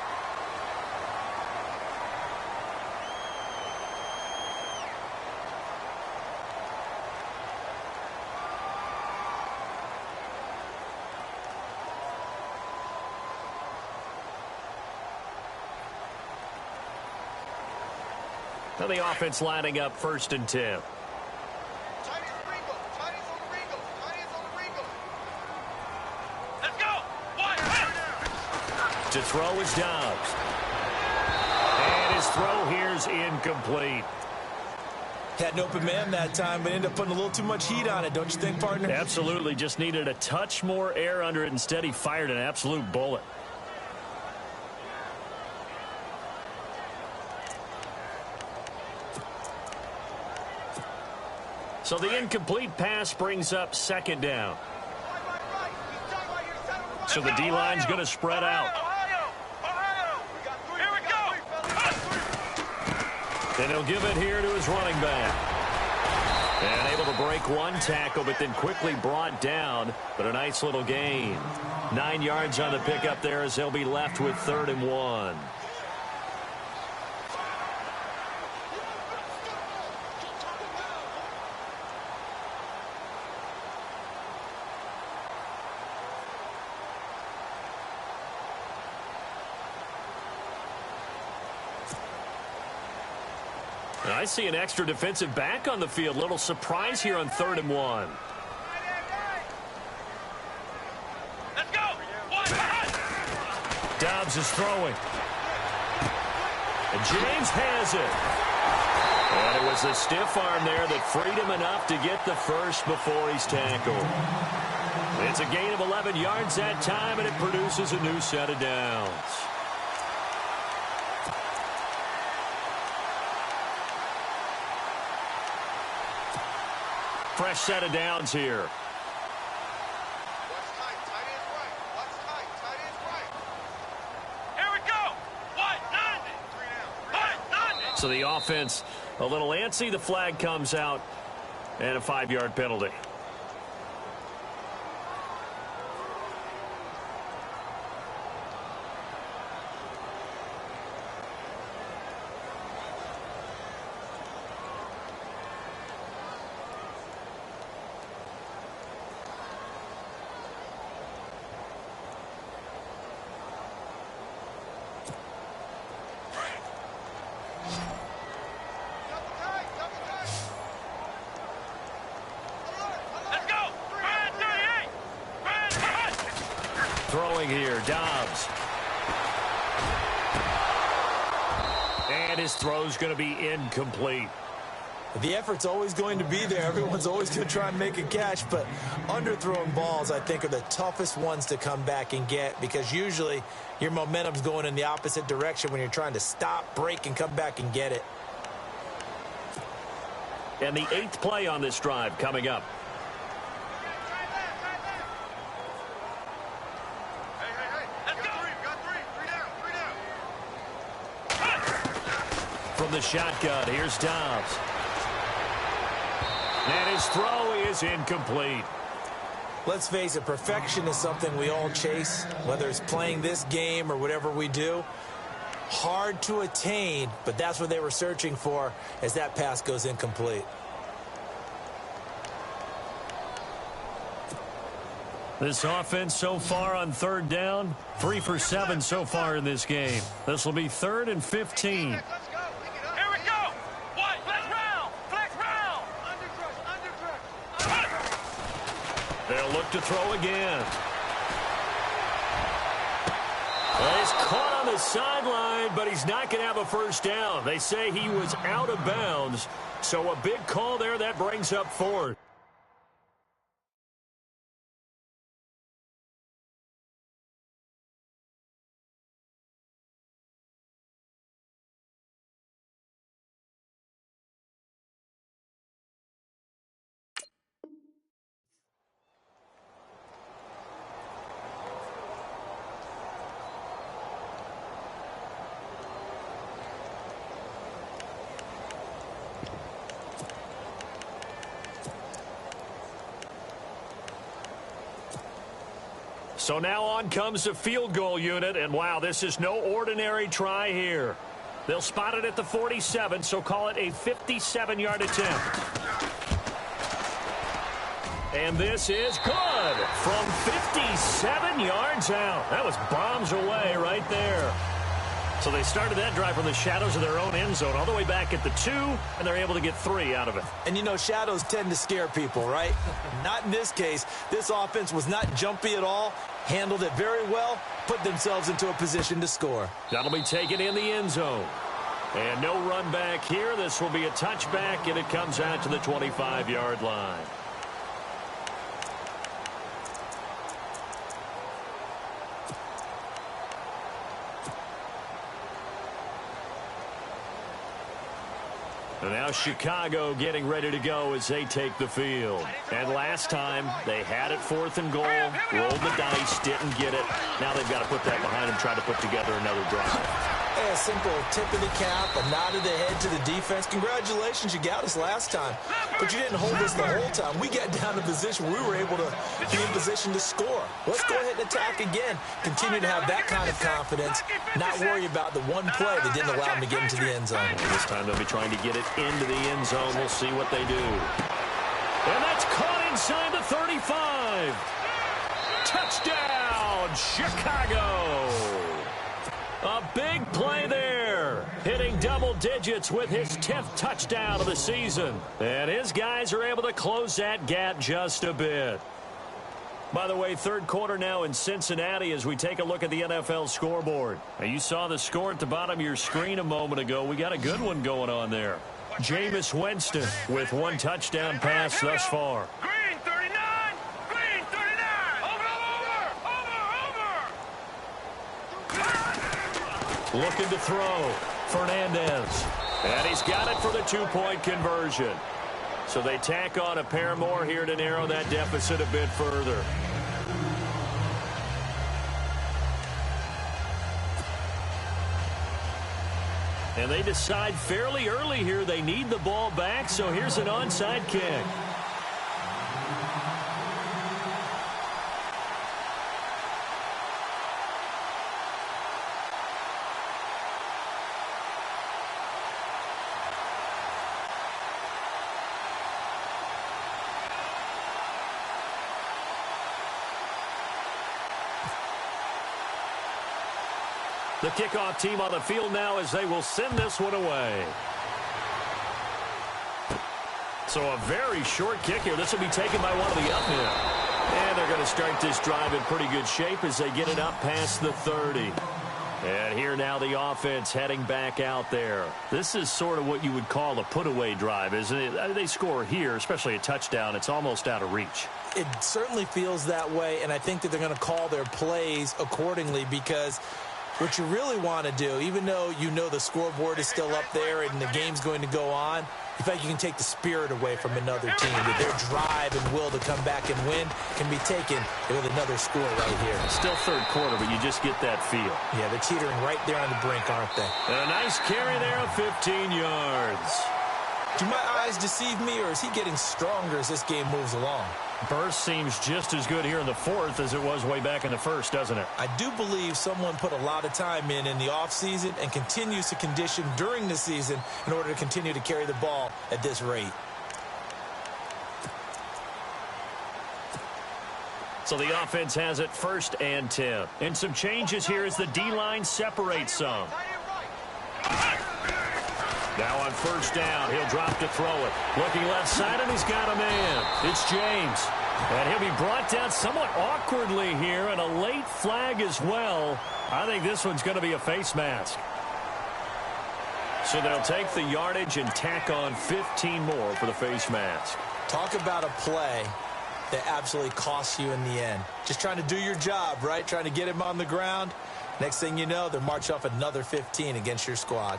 Now the offense lining up 1st and 10. Let's go. One. To throw is Dobbs. And his throw here's incomplete. Had an open man that time, but ended up putting a little too much heat on it, don't you think, partner? Absolutely. Just needed a touch more air under it. Instead, he fired an absolute bullet. So the incomplete pass brings up 2nd down. So the D-line's going to spread out. Here we go. Then he'll give it here to his running back. And able to break one tackle, but then quickly brought down. But a nice little gain. 9 yards on the pickup there as they'll be left with 3rd and 1. And I see an extra defensive back on the field. Little surprise here on 3rd and 1. Let's go. One. Dobbs is throwing. And James has it. And it was a stiff arm there that freed him enough to get the first before he's tackled. It's a gain of 11 yards that time, and it produces a new set of downs. Fresh set of downs here. Here we go. One. So the offense a little antsy. The flag comes out, and a 5-yard penalty. Throwing here, Dobbs. And his throw's going to be incomplete. The effort's always going to be there. Everyone's always going to try and make a catch, but underthrown balls, I think, are the toughest ones to come back and get because usually your momentum's going in the opposite direction when you're trying to stop, break, and come back and get it. And the 8th play on this drive coming up. from the shotgun. Here's Dobbs. And his throw is incomplete. Let's face it, perfection is something we all chase, whether it's playing this game or whatever we do. Hard to attain, but that's what they were searching for as that pass goes incomplete. This offense so far on third down, 3 for 7 so far in this game. This will be 3rd and 15. Here we go. What? Flex round. Flex round. Under crush. They'll look to throw again. Well, he's caught on the sideline, but he's not going to have a first down. They say he was out of bounds, so a big call there. That brings up 4th. So now on comes the field goal unit, and wow, this is no ordinary try here. They'll spot it at the 47, so call it a 57-yard attempt. And this is good from 57 yards out. That was bombs away right there. So they started that drive from the shadows of their own end zone all the way back at the 2, and they're able to get 3 out of it. And, you know, shadows tend to scare people, right? Not in this case. This offense was not jumpy at all, handled it very well, put themselves into a position to score. That'll be taken in the end zone. And no run back here. This will be a touchback, and it comes out to the 25-yard line. And now Chicago getting ready to go as they take the field. And last time, they had it 4th and goal, rolled the dice, didn't get it. Now they've got to put that behind them, try to put together another drive. A simple tip of the cap, a nod of the head to the defense. Congratulations, you got us last time. But you didn't hold us the whole time. We got down to a position where we were able to be in position to score. Let's go ahead and attack again. Continue to have that kind of confidence, not worry about the one play that didn't allow them to get into the end zone. And this time they'll be trying to get it into the end zone. We'll see what they do. And that's caught inside the 35. Touchdown, Chicago. A big play there, hitting double digits with his 10th touchdown of the season. And his guys are able to close that gap just a bit. By the way, 3rd quarter now in Cincinnati as we take a look at the NFL scoreboard. Now, you saw the score at the bottom of your screen a moment ago. We got a good one going on there. Jameis Winston with 1 touchdown pass thus far. Green 39. Green 39. Over. Looking to throw. Fernandez. And he's got it for the 2-point conversion. So they tack on a pair more here to narrow that deficit a bit further. And they decide fairly early here they need the ball back, so here's an onside kick. The kickoff team on the field now as they will send this one away. So a very short kick here. This will be taken by one of the uphill. And they're going to start this drive in pretty good shape as they get it up past the 30. And here now the offense heading back out there. This is sort of what you would call a put-away drive, isn't it? They score here, especially a touchdown. It's almost out of reach. It certainly feels that way, and I think that they're going to call their plays accordingly because what you really want to do, even though you know the scoreboard is still up there and the game's going to go on, You feel like you can take the spirit away from another team, that their drive and will to come back and win can be taken with another score right here. Still third quarter, but you just get that feel. Yeah, they're teetering right there on the brink, aren't they? And a nice carry there of 15 yards. Do my eyes deceive me, or is he getting stronger as this game moves along? Burst seems just as good here in the fourth as it was way back in the first, doesn't it? I do believe someone put a lot of time in the offseason and continues to condition during the season in order to continue to carry the ball at this rate. So the offense has it 1st and 10. And some changes here as the D-line separates some. Now on 1st down, he'll drop to throw it. Looking left side, and he's got a man. It's James. And he'll be brought down somewhat awkwardly here, and a late flag as well. I think this one's going to be a face mask. So they'll take the yardage and tack on 15 more for the face mask. Talk about a play that absolutely costs you in the end. Just trying to do your job, right? Trying to get him on the ground. Next thing you know, they'll march off another 15 against your squad.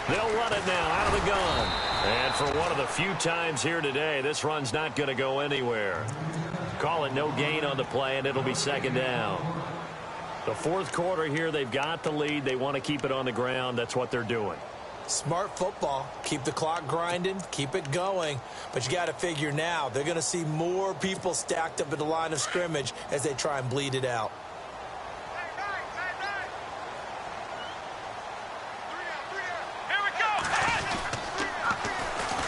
They'll run it now out of the gun. And for one of the few times here today, this run's not going to go anywhere. Call it no gain on the play, and it'll be 2nd down. The 4th quarter here, they've got the lead. They want to keep it on the ground. That's what they're doing. Smart football. Keep the clock grinding. Keep it going. But you got to figure now, they're going to see more people stacked up at the line of scrimmage as they try and bleed it out.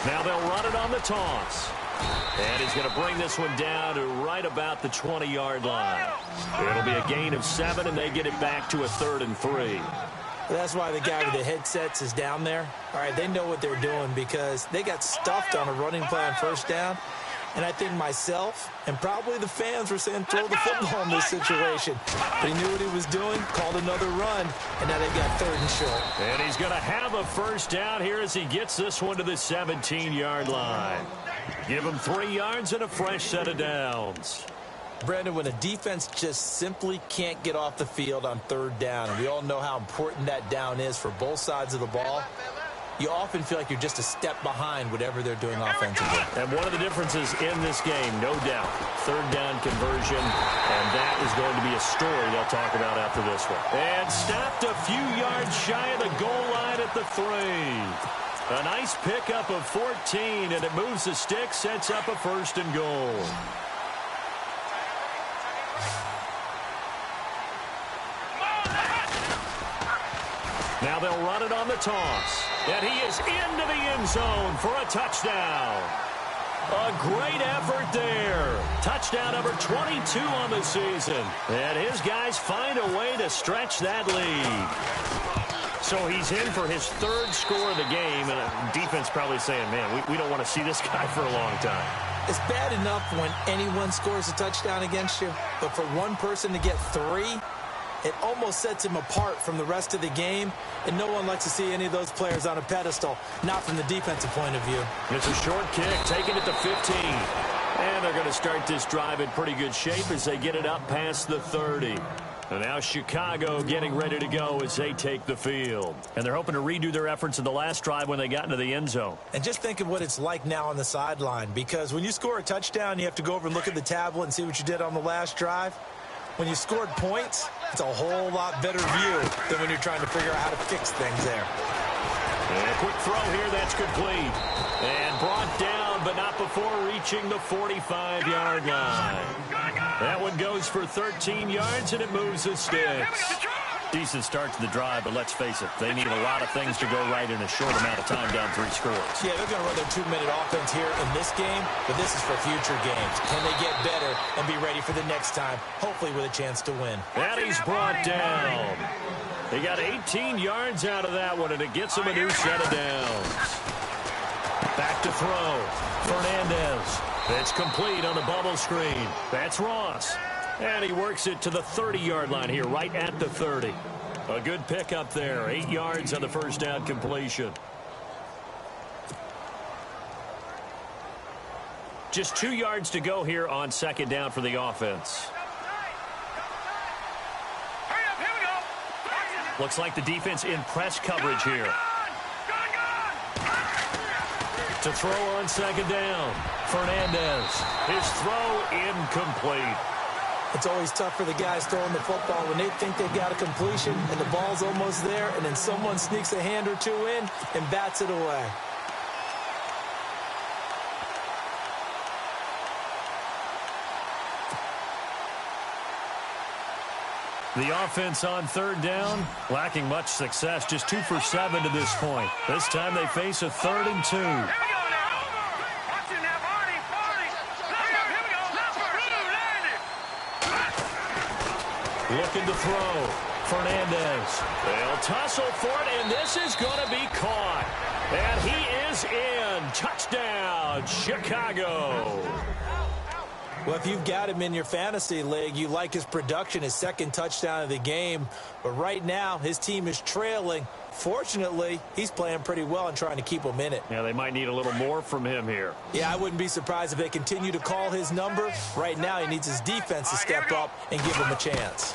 Now they'll run it on the toss. And he's going to bring this one down to right about the 20-yard line. It'll be a gain of 7, and they get it back to a 3rd and 3. That's why the guy with the headsets is down there. All right, they know what they're doing because they got stuffed on a running play on 1st down. And I think myself and probably the fans were saying throw the football in this situation. But he knew what he was doing, called another run, and now they've got 3rd and short. And he's going to have a 1st down here as he gets this one to the 17-yard line. Give him 3 yards and a fresh set of downs. Brandon, when a defense just simply can't get off the field on 3rd down, and we all know how important that down is for both sides of the ball, you often feel like you're just a step behind whatever they're doing offensively. And one of the differences in this game, no doubt, 3rd down conversion, and that is going to be a story they'll talk about after this one. And stopped a few yards shy of the goal line at the 3. A nice pickup of 14, and it moves the stick, sets up a 1st and goal. Now they'll run it on the toss. And he is into the end zone for a touchdown. A great effort there. Touchdown number 22 on the season. And his guys find a way to stretch that lead. So he's in for his 3rd score of the game. And defense probably saying, man, we don't want to see this guy for a long time. It's bad enough when anyone scores a touchdown against you. But for one person to get 3, it almost sets him apart from the rest of the game, and no one likes to see any of those players on a pedestal, not from the defensive point of view. It's a short kick, taking it to 15. And they're going to start this drive in pretty good shape as they get it up past the 30. And now Chicago getting ready to go as they take the field. And they're hoping to redo their efforts in the last drive when they got into the end zone. And just think of what it's like now on the sideline, because when you score a touchdown, you have to go over and look at the tablet and see what you did on the last drive. When you scored points, it's a whole lot better view than when you're trying to figure out how to fix things there. And a quick throw here, that's complete. And brought down, but not before reaching the 45-yard line. That one goes for 13 yards, and it moves the sticks. Decent start to the drive, but let's face it, they need a lot of things to go right in a short amount of time down 3 scores. Yeah, they're going to run their 2-minute offense here in this game, but this is for future games. Can they get better and be ready for the next time, hopefully with a chance to win? And he's brought down. He got 18 yards out of that one, and it gets him a new set of downs. Back to throw. Fernandez. It's complete on the bubble screen. That's Ross. And he works it to the 30-yard line here, right at the 30. A good pickup there. 8 yards on the 1st down completion. Just 2 yards to go here on second down for the offense. Hurry up, here we go. Looks like the defense in press coverage here. To throw on second down, Fernandez. His throw incomplete. It's always tough for the guys throwing the football when they think they've got a completion and the ball's almost there, and then someone sneaks a hand or two in and bats it away. The offense on third down, lacking much success, just 2 for 7 to this point. This time they face a 3rd and 2. Here we go now. Watch it now, Barney. Hurry up, here we go. Looking to throw. Fernandez. They'll tussle for it, and this is going to be caught. And he is in. Touchdown, Chicago. Well, if you've got him in your fantasy league, you like his production, his second touchdown of the game. But right now, his team is trailing. Fortunately, he's playing pretty well and trying to keep them in it. Yeah, they might need a little more from him here. Yeah, I wouldn't be surprised if they continue to call his number. Right now, he needs his defense to step up and give him a chance.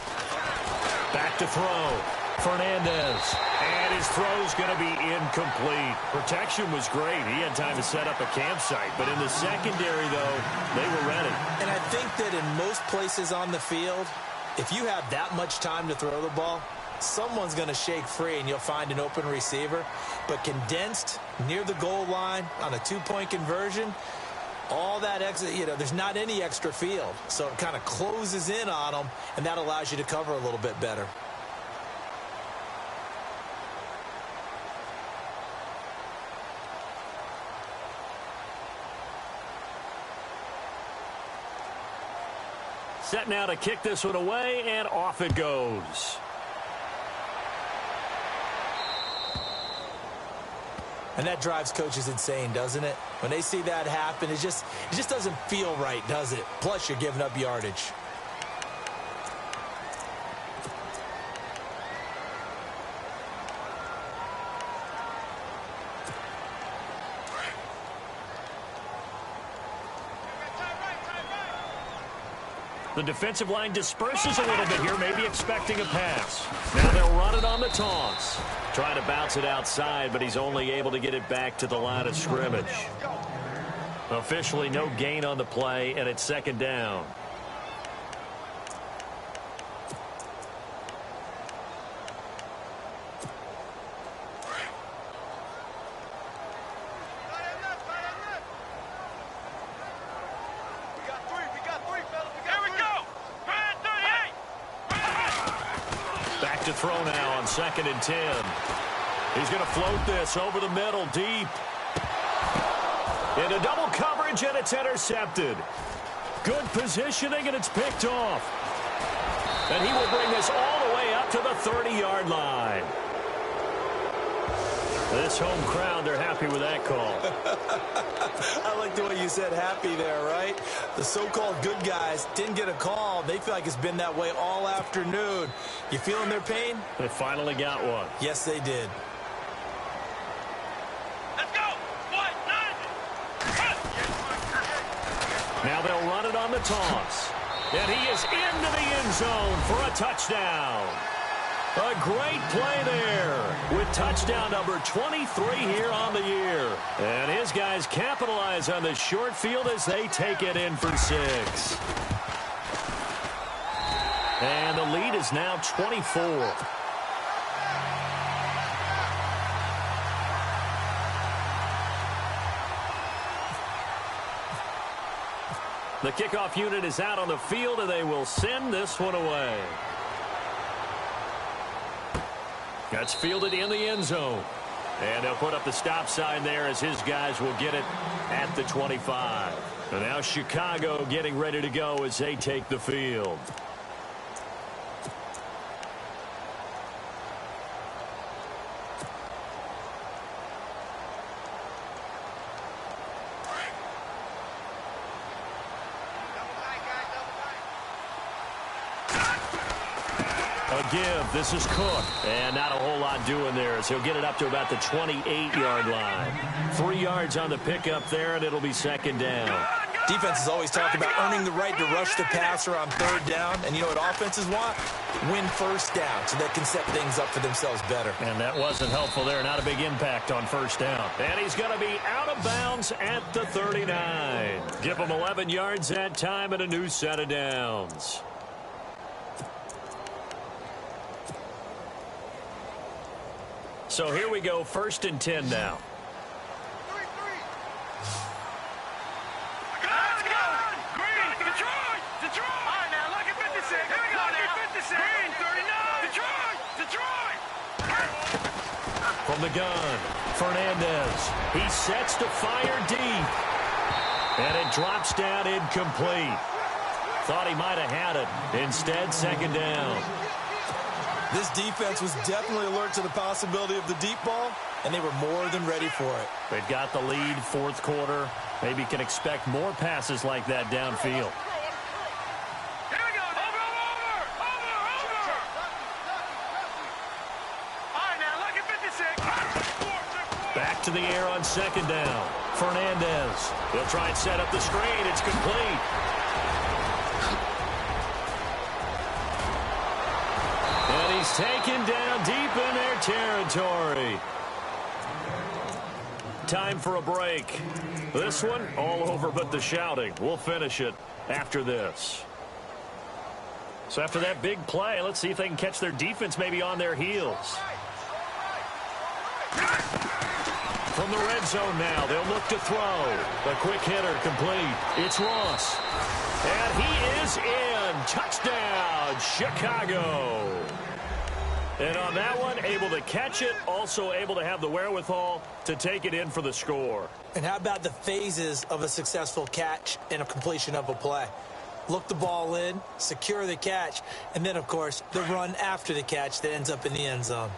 Back to throw. Fernandez. And his throw's going to be incomplete. Protection was great. He had time to set up a campsite. But in the secondary, though, they were ready. And I think that in most places on the field, if you have that much time to throw the ball, someone's going to shake free and you'll find an open receiver. But condensed near the goal line on a 2-point conversion, all that extra, there's not any extra field. So it kind of closes in on them, and that allows you to cover a little bit better. Set now to kick this one away, and off it goes. And that drives coaches insane, doesn't it? When they see that happen, it just doesn't feel right, does it? Plus, you're giving up yardage. The defensive line disperses a little bit here, maybe expecting a pass. Now they'll run it on the toss. Trying to bounce it outside, but he's only able to get it back to the line of scrimmage. Officially no gain on the play, and it's second down. To throw now on 2nd and 10. He's going to float this over the middle deep. Into double coverage, and it's intercepted. Good positioning, and it's picked off. And he will bring this all the way up to the 30-yard line. This home crowd, they're happy with that call. I like the way you said happy there, right? The so-called good guys didn't get a call. They feel like it's been that way all afternoon. You feeling their pain? They finally got one. Yes, they did. Let's go. Now they'll run it on the toss. And he is into the end zone for a touchdown. A great play there with touchdown number 23 here on the year. And his guys capitalize on the short field as they take it in for 6. And the lead is now 24. The kickoff unit is out on the field, and they will send this one away. That's fielded in the end zone. And they'll put up the stop sign there as his guys will get it at the 25. And now Chicago getting ready to go as they take the field. Give. This is Cook. And not a whole lot doing there as he'll get it up to about the 28-yard line. 3 yards on the pickup there, and it'll be second down. Defenses always talk about earning the right to rush the passer on third down. And you know what offenses want? Win first down so they can set things up for themselves better. And that wasn't helpful there. Not a big impact on first down. And he's going to be out of bounds at the 39. Give him 11 yards that time and a new set of downs. So here we go, 1st and 10 now. From the gun, Fernandez. He sets to fire deep. And it drops down incomplete. Thought he might have had it. Instead, 2nd down. This defense was definitely alert to the possibility of the deep ball, and they were more than ready for it. They've got the lead, 4th quarter. Maybe can expect more passes like that downfield. Back to the air on 2nd down. Fernandez. He'll try and set up the screen. It's complete. And he's taken down deep in their territory. Time for a break. This one, all over but the shouting. We'll finish it after this. So after that big play, let's see if they can catch their defense maybe on their heels. From the red zone now, they'll look to throw. The quick hitter complete. It's Ross. And he is in. Touchdown, Chicago. And on that one, able to catch it, also able to have the wherewithal to take it in for the score. And how about the phases of a successful catch and a completion of a play? Look the ball in, secure the catch, and then, of course, the run after the catch that ends up in the end zone.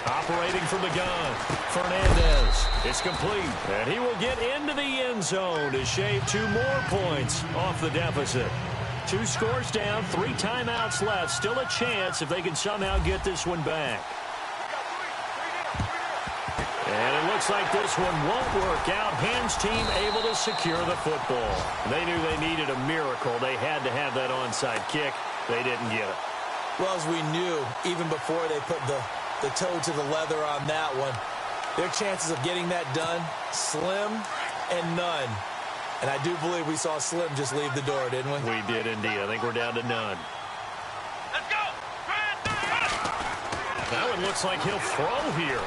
Operating from the gun, Fernandez. It's complete, and he will get into the end zone to shave 2 more points off the deficit. 2 scores down, 3 timeouts left. Still a chance if they can somehow get this one back. And it looks like this one won't work out. Hans team able to secure the football. They knew they needed a miracle. They had to have that onside kick. They didn't get it. Well, as we knew, even before they put the toe to the leather on that one, their chances of getting that done, slim and none. And I do believe we saw Slim just leave the door, didn't we? We did indeed. I think we're down to none. Let's go! That one looks like he'll throw here.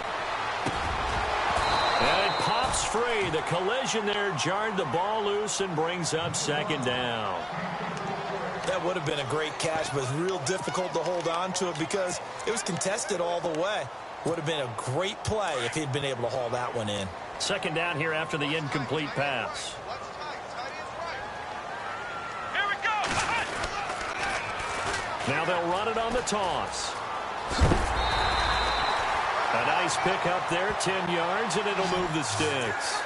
And it pops free. The collision there jarred the ball loose and brings up 2nd down. That would have been a great catch, but it's real difficult to hold on to it because it was contested all the way. Would have been a great play if he'd been able to haul that one in. 2nd down here after the incomplete pass. Here we go! Now they'll run it on the toss. A nice pick up there, 10 yards, and it'll move the sticks.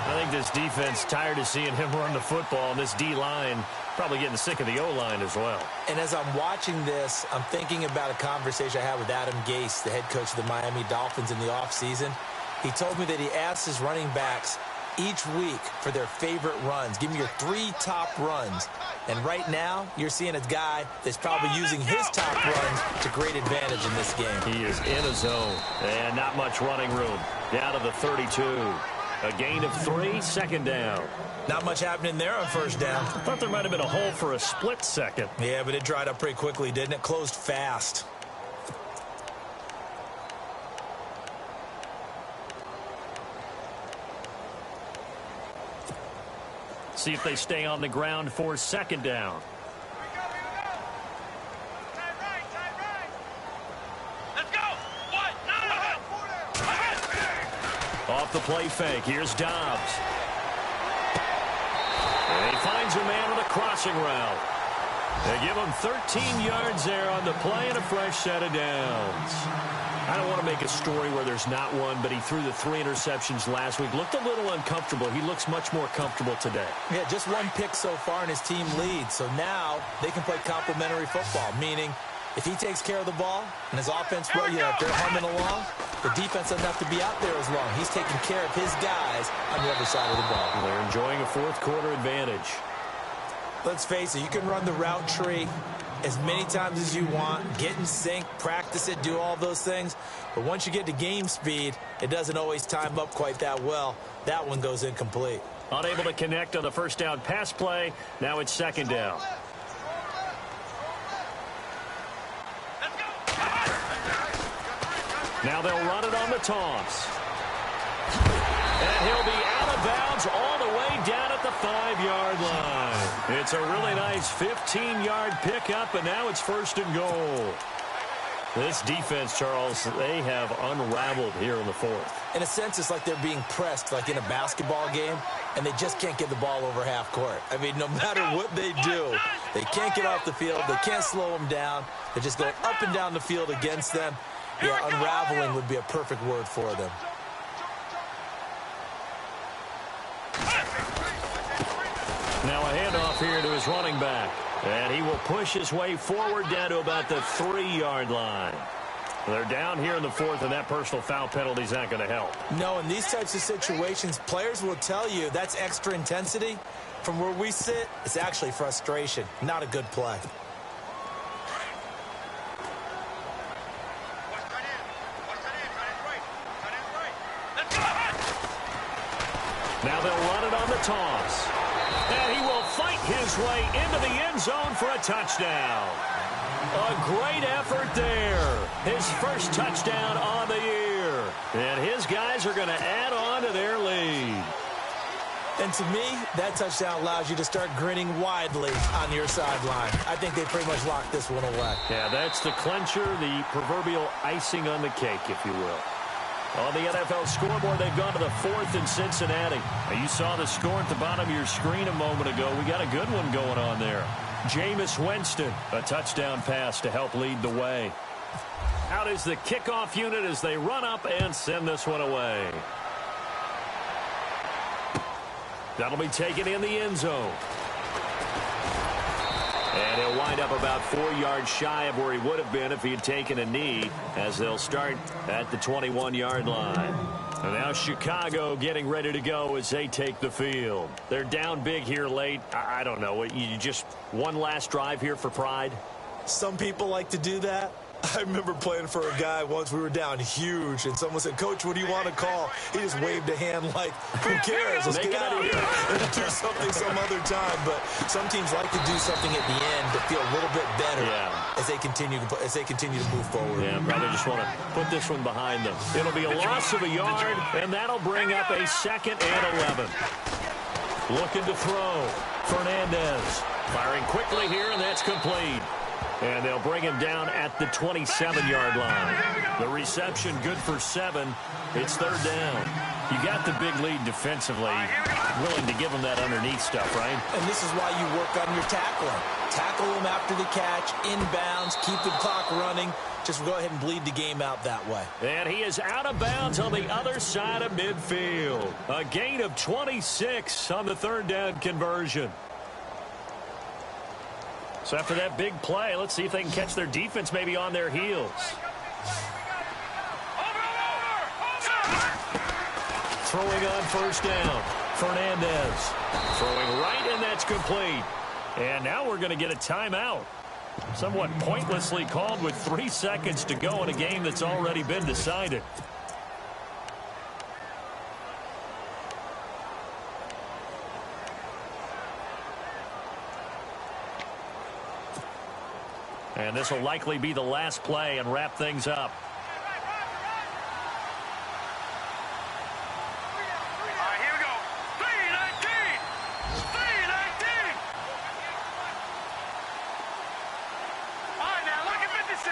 I think this defense tired of seeing him run the football, and this D-line probably getting sick of the O-line as well. And as I'm watching this, I'm thinking about a conversation I had with Adam Gase, the head coach of the Miami Dolphins in the offseason. He told me that he asked his running backs each week for their favorite runs. Give me your 3 top runs. And right now, you're seeing a guy that's probably using his top runs to great advantage in this game. He is in a zone, and not much running room. Down to the 32. A gain of 3, 2nd down. Not much happening there on 1st down. I thought there might have been a hole for a split second. Yeah, but it dried up pretty quickly, didn't it? Closed fast. See if they stay on the ground for 2nd down. Let's go! What? Off the play fake. Here's Dobbs. And he finds a man with a crossing route. They give him 13 yards there on the play and a fresh set of downs. I don't want to make a story where there's not one, but he threw the 3 interceptions last week. Looked a little uncomfortable. He looks much more comfortable today. Yeah, just 1 pick so far and his team leads. So now they can play complementary football, meaning If he takes care of the ball and his offense, well, if they're humming along, the defense doesn't have to be out there as long. He's taking care of his guys on the other side of the ball. They're enjoying a fourth-quarter advantage. Let's face it, you can run the route tree as many times as you want, get in sync, practice it, do all those things. But once you get to game speed, it doesn't always time up quite that well. That one goes incomplete. Unable to connect on the first down pass play. Now it's second down. Now they'll run it on the toss. And he'll be out of bounds all the way down at the 5-yard line. It's a really nice 15-yard pickup, and now it's first and goal. This defense, Charles, they have unraveled here in the fourth. In a sense, it's like they're being pressed, like in a basketball game, and they just can't get the ball over half court. I mean, no matter what they do, they can't get off the field. They can't slow them down. They're just going up and down the field against them. Yeah, unraveling would be a perfect word for them. Now a handoff here to his running back. And he will push his way forward down to about the 3-yard line. They're down here in the fourth, and that personal foul penalty is not going to help. No, in these types of situations, players will tell you that's extra intensity. From where we sit, it's actually frustration, not a good play. Now they'll run it on the toss. And he will fight his way into the end zone for a touchdown. A great effort there. His first touchdown on the year. And his guys are going to add on to their lead. And to me, that touchdown allows you to start grinning widely on your sideline. I think they pretty much locked this one away. Yeah, that's the clincher, the proverbial icing on the cake, if you will. On the NFL scoreboard, they've gone to the fourth in Cincinnati. Now, you saw the score at the bottom of your screen a moment ago. We got a good one going on there. Jameis Winston, a touchdown pass to help lead the way. Out is the kickoff unit as they run up and send this one away. That'll be taken in the end zone. And he'll wind up about 4 yards shy of where he would have been if he had taken a knee, as they'll start at the 21-yard line. And now Chicago getting ready to go as they take the field. They're down big here late. I don't know. You just one last drive here for pride? Some people like to do that. I remember playing for a guy once. We were down huge, and someone said, "Coach, what do you want to call?" He just waved a hand like, "Who cares? Let's get out of here and do something some other time." But some teams like to do something at the end to feel a little bit better as they continue to move forward. Yeah, probably just want to put this one behind them. It'll be a loss of a yard, and that'll bring up a 2nd and 11. Looking to throw. Fernandez firing quickly here, and that's complete. And they'll bring him down at the 27-yard line. The reception good for 7. It's 3rd down. You got the big lead defensively. Willing to give him that underneath stuff, right? And this is why you work on your tackling. Tackle him after the catch, inbounds, keep the clock running. Just go ahead and bleed the game out that way. And he is out of bounds on the other side of midfield. A gain of 26 on the 3rd down conversion. So after that big play, let's see if they can catch their defense maybe on their heels. Throwing on 1st down. Fernandez throwing right, and that's complete. And now we're going to get a timeout. Somewhat pointlessly called with 3 seconds to go in a game that's already been decided. And this will likely be the last play and wrap things up. All right, here we go. 319! 319! All right, now look at 56.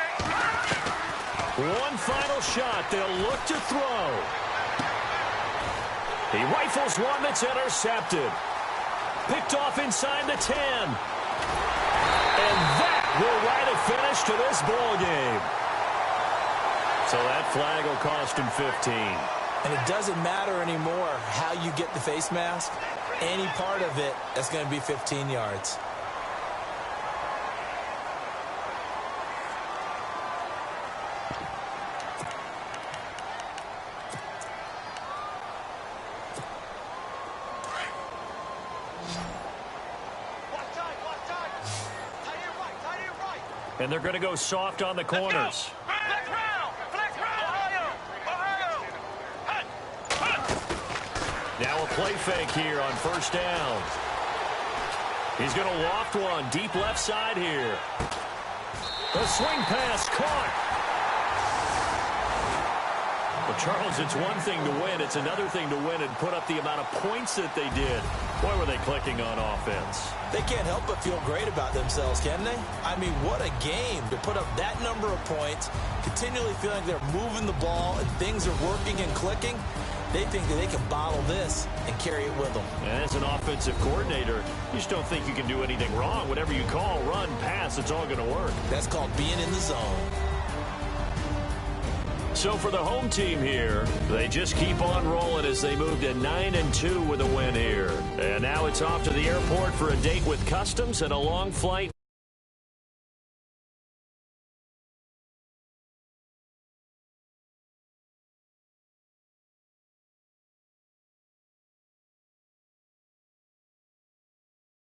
One final shot. They'll look to throw. He rifles one that's intercepted. Picked off inside the 10. And that will write a finish to this ball game. So that flag will cost him 15. And it doesn't matter anymore how you get the face mask. Any part of it, that's going to be 15 yards. And they're going to go soft on the corners. Flex round. Flex round. Ohio. Now a play fake here on first down. He's going to loft one deep left side here. The swing pass caught. Well, Charles, it's one thing to win. It's another thing to win and put up the amount of points that they did. Boy, were they clicking on offense. They can't help but feel great about themselves, can they? I mean, what a game to put up that number of points, continually feeling they're moving the ball and things are working and clicking. They think that they can bottle this and carry it with them. And as an offensive coordinator, you just don't think you can do anything wrong. Whatever you call, run, pass, it's all going to work. That's called being in the zone. So for the home team here, they just keep on rolling as they move to 9-2 with a win here. And now it's off to the airport for a date with Customs and a long flight.